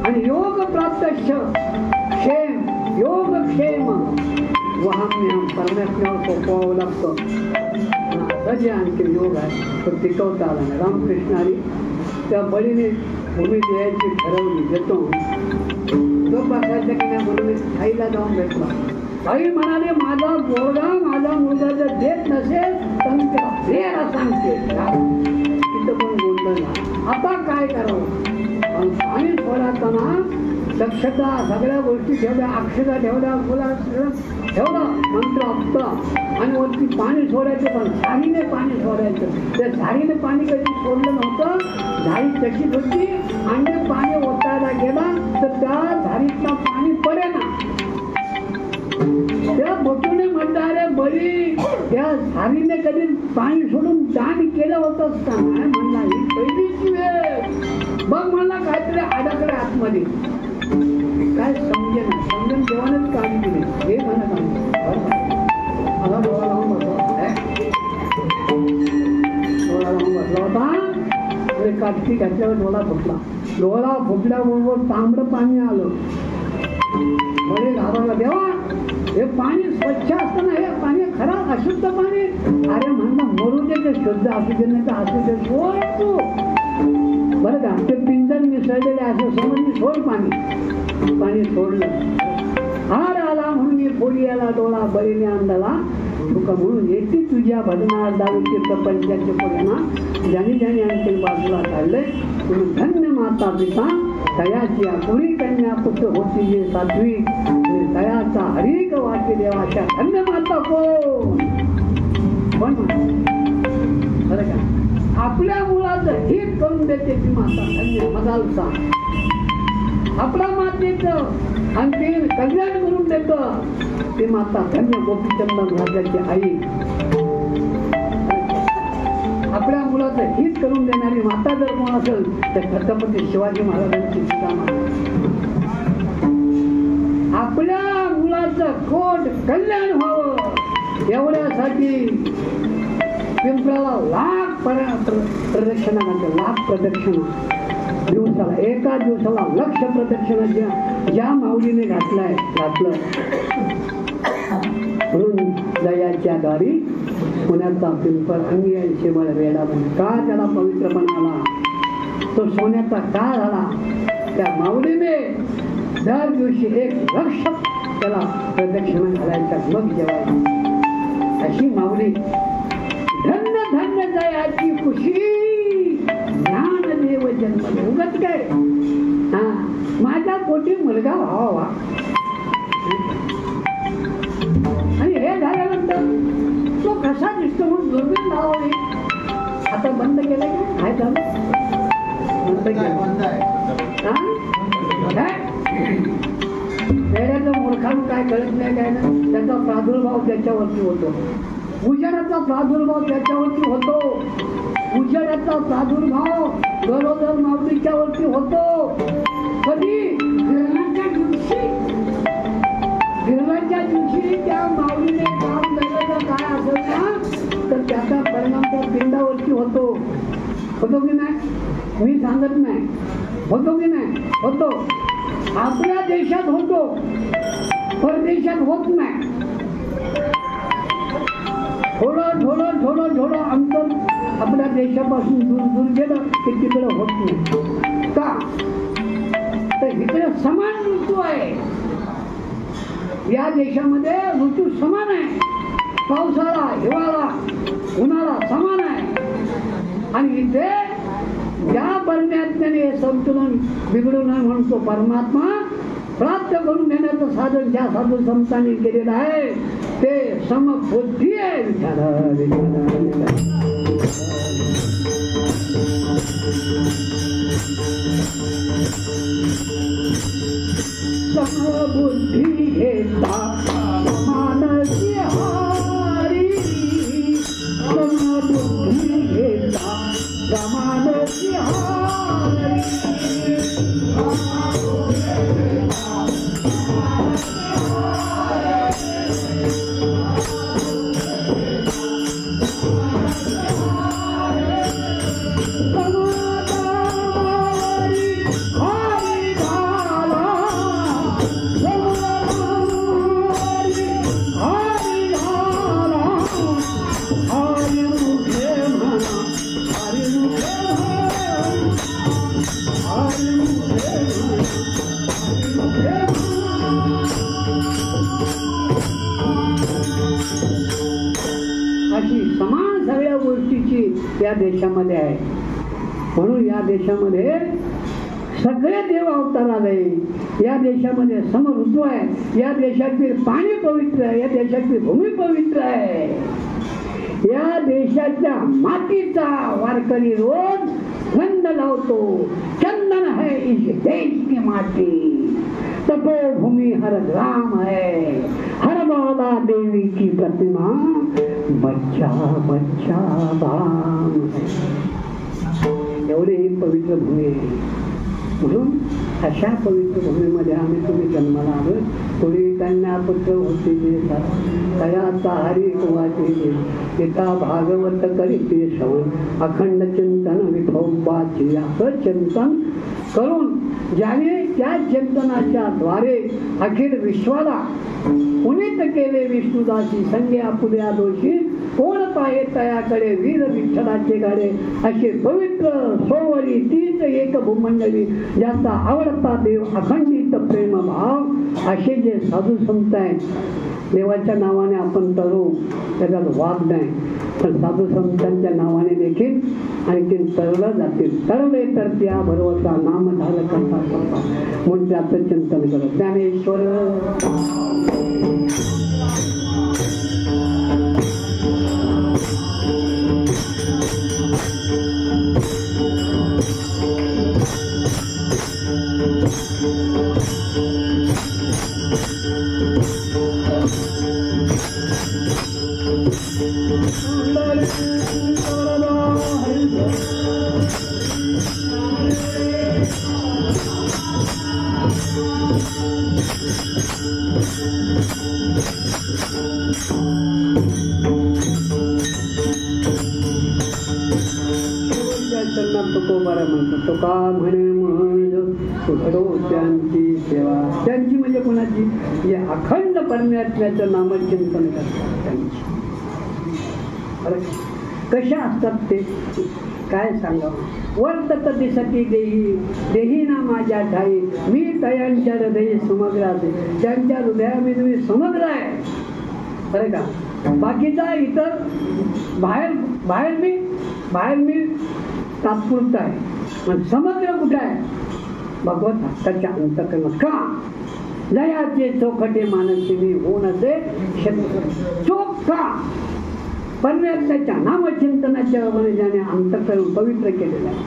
[SPEAKER 2] आणि योग प्राप्तश्च क्षेम योग क्षेम वहाम्यम परमात्म्यावर सोपवावं लागतं. जे आणखी योग आहे तो टिकवता आला नाही. रामकृष्ण आली त्या बळीने भूमी द्यायची ठरवली. देतो तो बसायचा की नाही म्हणून आईला जाऊन भेटला. आई म्हणाले माझा पोरगा माझा मुलगा जर देत नसेल तर मी त्याला फेरा सांगते. तिथं पण बोललं ना. आता काय करावं? पाणी सोडताना दक्षता सगळ्या गोष्टी ठेवल्या, अक्षता ठेवल्या, मुला ठेवला मंत्र असता आणि वरती पाणी सोडायचं. पण झाडीने पाणी सोडायचं. त्या झाडीने पाणी कधी सोडलं नव्हतं. झाडी तशीच होती आणि पाणी ओतायला गेला तर त्या झाडीतलं पाणी पडेना. त्या बटूने म्हणणारे बळी त्या झाडीने कधी पाणी सोडून दान केलं होतंच का? नाही म्हणला. ही पहिलीच वेळ बघ म्हणला काहीतरी अडकले आतमध्ये. काय समजेन देवानेच काम केले हे म्हणत मला डोळा लावून बसला. डोळा लावून बसला होता. काटकी घातल्यावर डोळा फुटला. डोळा फुटल्याबरोबर तांबडं पाणी आलं. बरे घाबरला. देवा हे पाणी स्वच्छ असताना हे पाणी खराब अशुद्ध पाणी. अरे म्हणलं मरू दे ते शुद्ध असू दे नाही तर असू दे सोड तू. बरं का ते पिंजर मिसळलेले असं समजली सोड पाणी. पाणी सोडलं. हार आला म्हणून ये फोडी आला डोळा बळीने अंधाला तुका म्हणून येते तुझ्या भजनात दारूचे प्रपंचाचे परिणाम ज्याने ज्याने आणखी बाजूला काढले. म्हणून धन्य माता पिता तयाची आपुरी कन्या पुत्र होती जे सात्विक तयाचा हरिक वाटे देवाच्या धन्य माता कोण? बरं का? आपल्या मुलाचं हित करून देते ती माता धन्य मदालसा. आपल्या मातेचं आणखी कल्याण करून देत ती माता धन्य गोपीचंदन राजाची आई. आपल्या मुलाचं हित करून देणारी माता जर कोण असेल तर छत्रपती शिवाजी महाराजांची सीता. आपल्या मुलाचं कोट कल्याण व्हावं एवढ्यासाठी पिंपळाला लाख प्रदक्षिणा घालते. लाख प्रदक्षिणा दिवसाला, एका दिवसाला लक्ष प्रदक्षिणा ज्या माऊलीने घातलं म्हणून दयाच्या दारी पुण्याचा पिंपळ अंगी शिवळ वेडा बन. का त्याला पवित्रपणा आला? तो सोन्याचा का झाला? त्या माऊलीने दर दिवशी 1 लक्ष त्याला प्रदक्षिणा घालायच्या मग जेवायची. अशी माऊली धन्य धन्य दयाची खुशी ज्ञानदेव जन्म. उगत काय माझ्या पोटी मुलगा व्हावा आणि हे झाल्यानंतर तो कसा दिसतो म्हणून दुर्बीण लावावी. आता बंद केलं का? काय झालं? बंद केलं. वेड्याचं मूर्खानं काय कळत नाही काय ना. त्याचा प्रादुर्भाव त्याच्यावरती होतो. उजेडाचा प्रादुर्भाव त्याच्यावरती होतो. उजेडाचा प्रादुर्भाव गरोदर माऊलीच्या वरती होतो. कधी? गिरणाच्या दिवशी. गिरणाच्या दिवशी त्या माऊलीने काम केलेलं काय असेल ना तर त्याचा परिणाम त्या पिंडावरती होतो. होतो की नाही? मी सांगत नाही. होतो की नाही? होतो. आपल्या देशात होतो, परदेशात होत नाही. थोडं थोडं थोडं थोडं अंतर आपल्या देशापासून दूर दूर गेलं की तिकडे होत नाही. का? तर इकडे समान ऋतू आहे. या देशामध्ये ऋतू समान आहे. पावसाळा, हिवाळा, उन्हाळा समान आहे. आणि इथे ज्या परमात्म्याने संतुलन बिघडू नये म्हणून तो परमात्मा प्राप्त करून घेण्याचं साधन ज्या साधू संतांनी केलेलं आहे ते समबुद्धी आहे. विचार अशी समान सगळ्या गोष्टीची या देशामध्ये आहे. म्हणून या देशामध्ये सगळे देव अवतार आले. या देशामध्ये समऋतू आहे. या देशातील पाणी पवित्र आहे. या देशातील भूमी पवित्र आहे. या देशाच्या मातीचा वारकरी रोज गंध लावतो. चंदन है इस देश की माटी, तपोभूमि हर ग्राम है, हर बाला देवी की प्रतिमा, बच्चा बच्चा धाम है. एवढी ही पवित्र भूमी आहे. म्हणून अशा पवित्र भूमीमध्ये आम्ही तुम्ही जन्माला आलो. थोडी कन्या पुत्र होती तयाचा हरी कुवाचे पिता भागवत करीते श्रवण अखंड चिंतन विठोबाचे असं चिंतन करून ज्याने त्या चिंतनाच्या द्वारे अखिल विश्वाला पुनीत केले विष्णुदासी संगे आपुल्या दोषी कोण पाहे तयाकडे वीर विठ्ठलाचे गाडे. असे पवित्र सोवरी तीच एक भूमंडळी ज्याचा आवडता देव अखंडित प्रेम भाव. असे जे साधू संत आहेत देवाच्या नावाने आपण तरू त्याच्यात वाद नाही, पण साधू संतांच्या नावाने देखील आणखी तरलं जातील. तरले तर त्या भरवसा नाम धारक करता म्हणून त्याचं चिंतन करत ज्ञानेश्वर. तुका म्हणे घडो त्यांची सेवा. त्यांची म्हणजे कोणाची? या अखंड परमेश्वराचं नामचिंतन करतात त्यांची. कशा असतात ते काय सांगावं. वर्तत दिसती देही देही ना माझ्या ठाई मी तयांच्या हृदय समग्र आहे. त्यांच्या हृदयामध्ये मी समग्र आहे. बरं का. बाकीचा इतर बाहेर मी तात्पुरता आहे. पण समग्र कुठं आहे? भगवत हक्काच्या अंतकरणात. का जयाचे चोखटे मानसी मी होऊन असे चोख का परमेश्वराच्या नामचिंतनाच्या ज्याने अंतकरण पवित्र केलेलं आहे.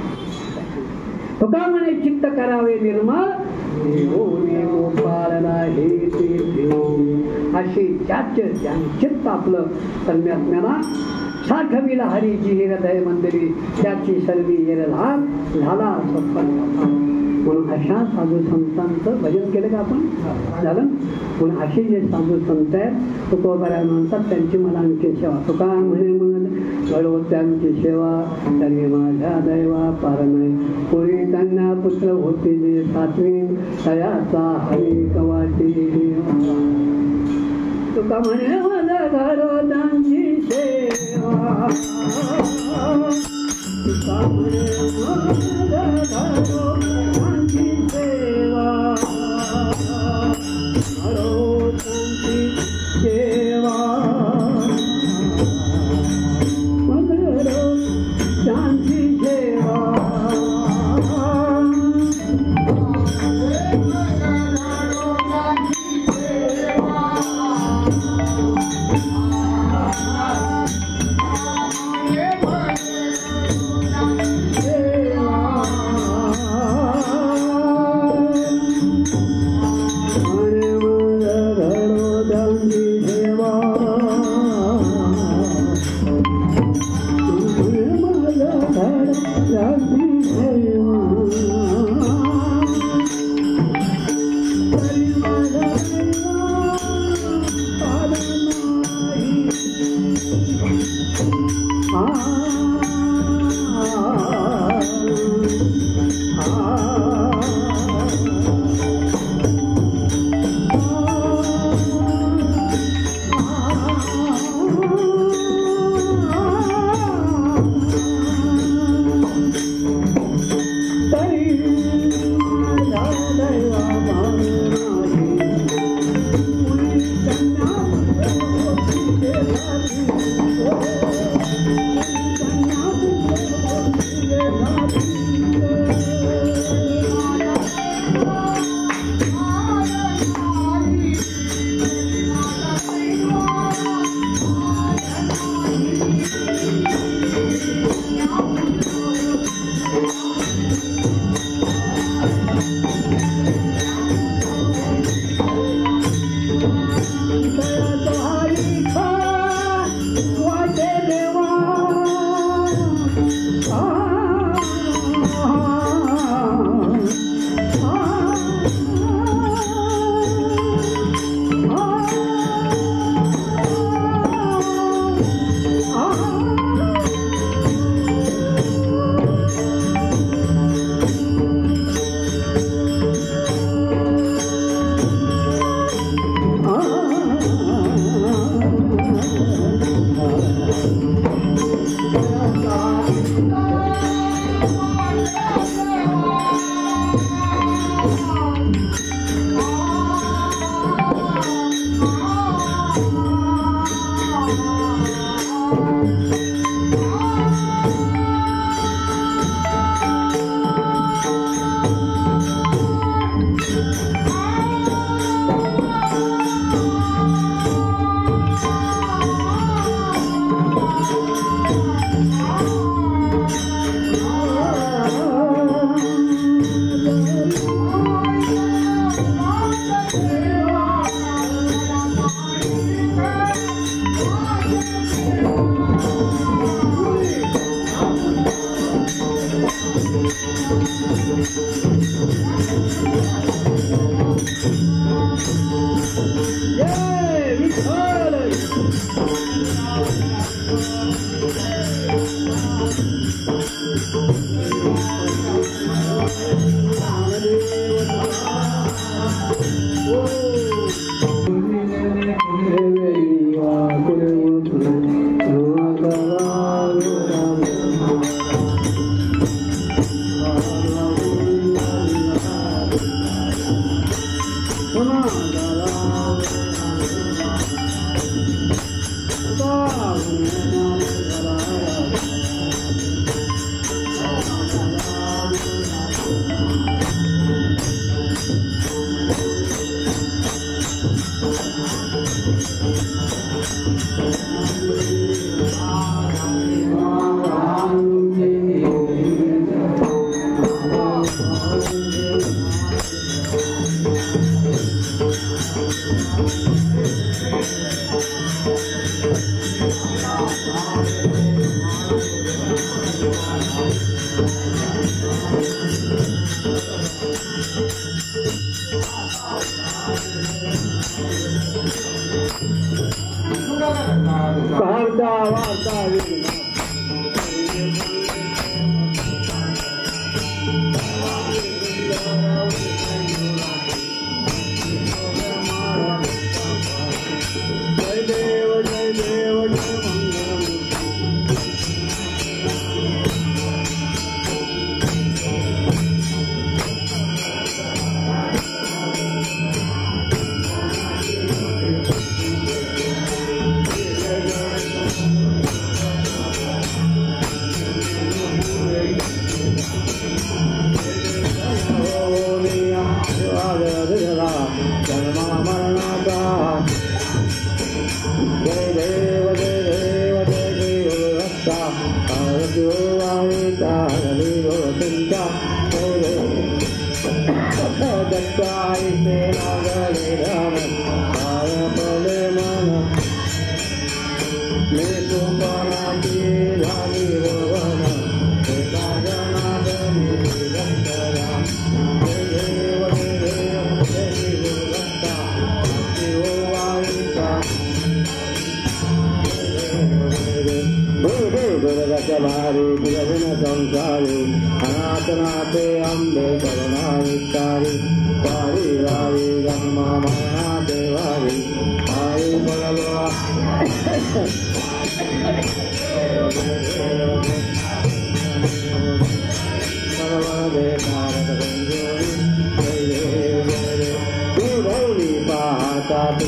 [SPEAKER 2] तुका म्हणे चित्त करावे निर्मळ अशी त्याचे चित्त आपलं परमेश्वराला साठविला हरीची हृदय मंदिरी त्याची सर्वी येरधार झाला सत्पन्न. म्हणून अशा साधू संतांचं भजन केलं का आपण? झालं. म्हणून असे जे साधू संत आहेत तुकोबाऱ्या म्हणतात त्यांची मला आणखी सेवा. तुका म्हणे म्हणून घडो त्यांची सेवा तरी माझ्या दैवा पार नाही. कोणी त्यांना पुत्र होते जे सात्वी तयाचा हरी कवाटी. तुका म्हणे माझा घडो त्यांची सेवा. तुका म्हणे माझा घडो त्यांची सेवा. घडो त्यांची सेवा. घडो त्यांची सेवा.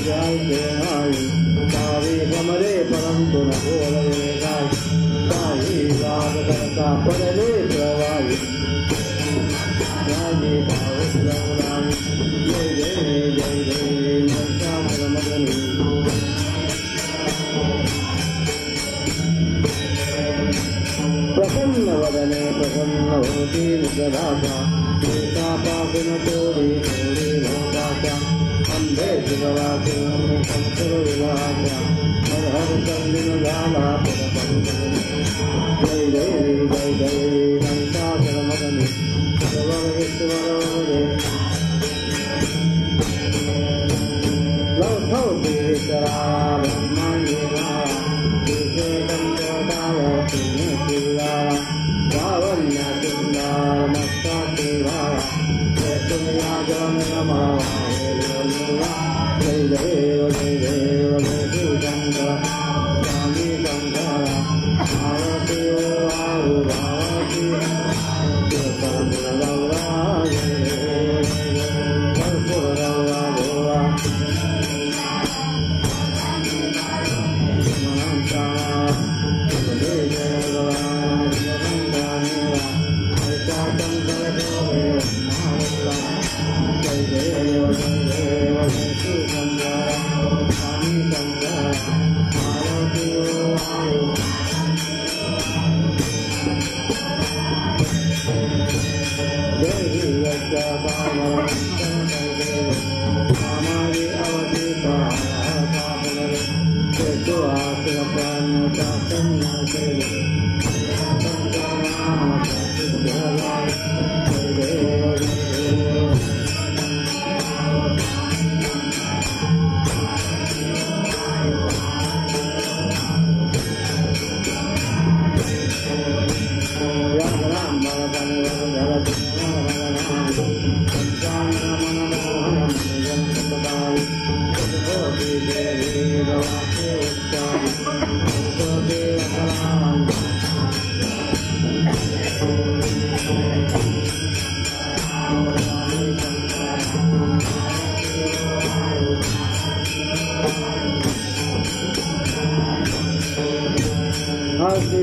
[SPEAKER 3] Jai Jai Hari, Hari Kamare Para
[SPEAKER 2] न बोलले काही वाद करता पडले प्रवाही राजे भाव लावलावी जय जय जय जय महिषासुर मर्दनी प्रसन्न वदने प्रसन्न होती मुखदासा एका पापिन तोडी तोडी लोकाचा अंधे शिववाचे संकर विलासा हर हर चंदिन झाला जय जय जय जय महिषासुर मर्दनी सर्वेश्वर वदे लौथौती विकरा ब्रह्मांडी माया तुझे कंठदाय तुझे शिवलाया लावण्य सुंदर मस्ता शिवाया तुमिया जन रमावा जय देव जय देव जय शिवशंकर स्वामी शंकर आरती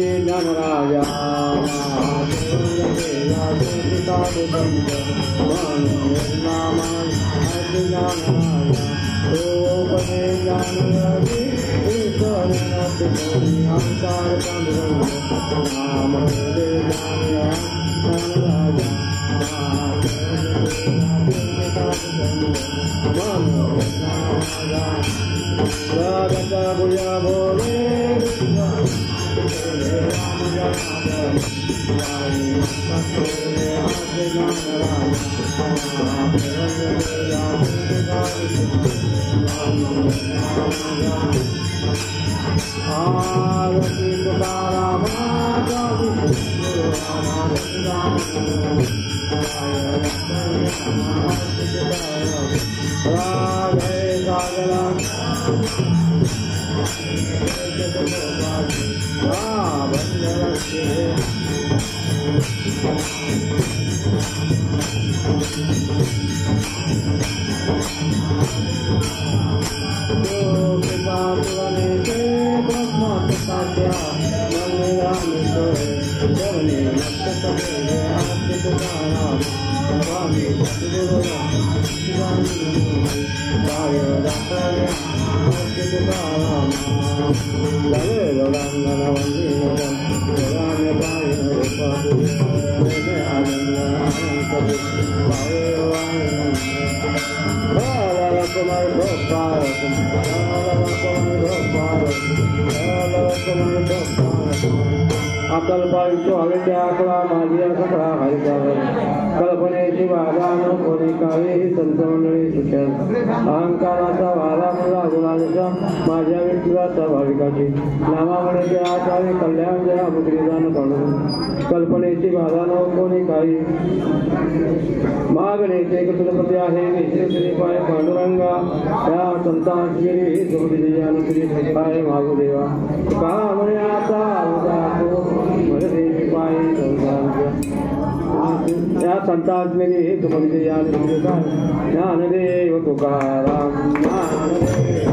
[SPEAKER 2] आरु भावती अकल्पायुक्त हवेच्या आकला माझी सकळा हरिकावे कल्पनेची वादान कोणी कावे ही संत मंडळी सुचल अहंकाराचा वारा मुला गुलाचा माझ्या विठ्ठलाचा भाविकाची नामामण्याचे आचार्य कल्याण जया मुक्तिदान करून कल्पनेची बाधा न कोणी काही मागणेचे कुलपती आहे निश्चित पाय पांडुरंगा या संतांची ही पाय मागुदेवा का म्हणे आता या संतात्मेने हे तुमचे ज्ञानदेव तुकाराम ज्ञानदेव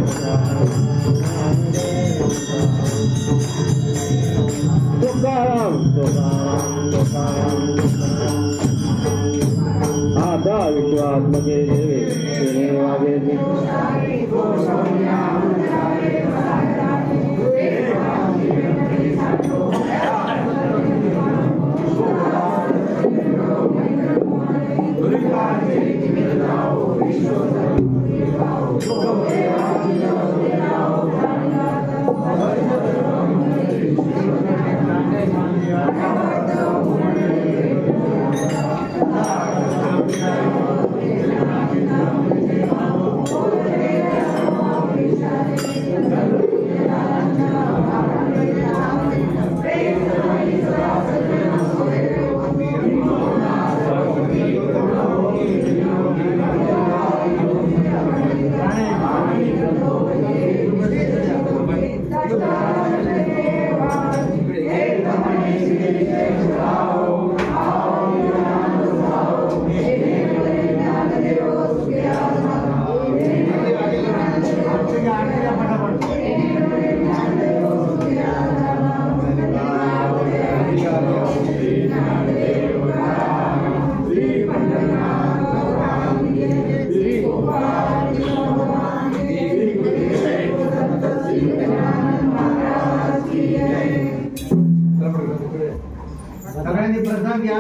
[SPEAKER 3] प्रसाद घ्या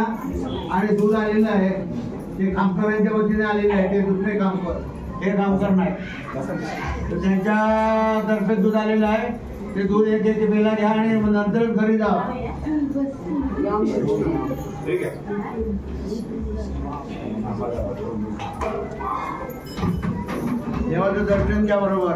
[SPEAKER 3] आणि दूध आलेलं आहे ते कामकरांच्या वतीने आलेले आहे ते दुसरे कामकर हे कामकर नाही तर त्यांच्यातर्फे दूध आलेलं आहे ते दूध एक एक पेला घ्या आणि नंतर घरी जा. ठीक आहे. देवाचं दर्शन घ्या बरोबर.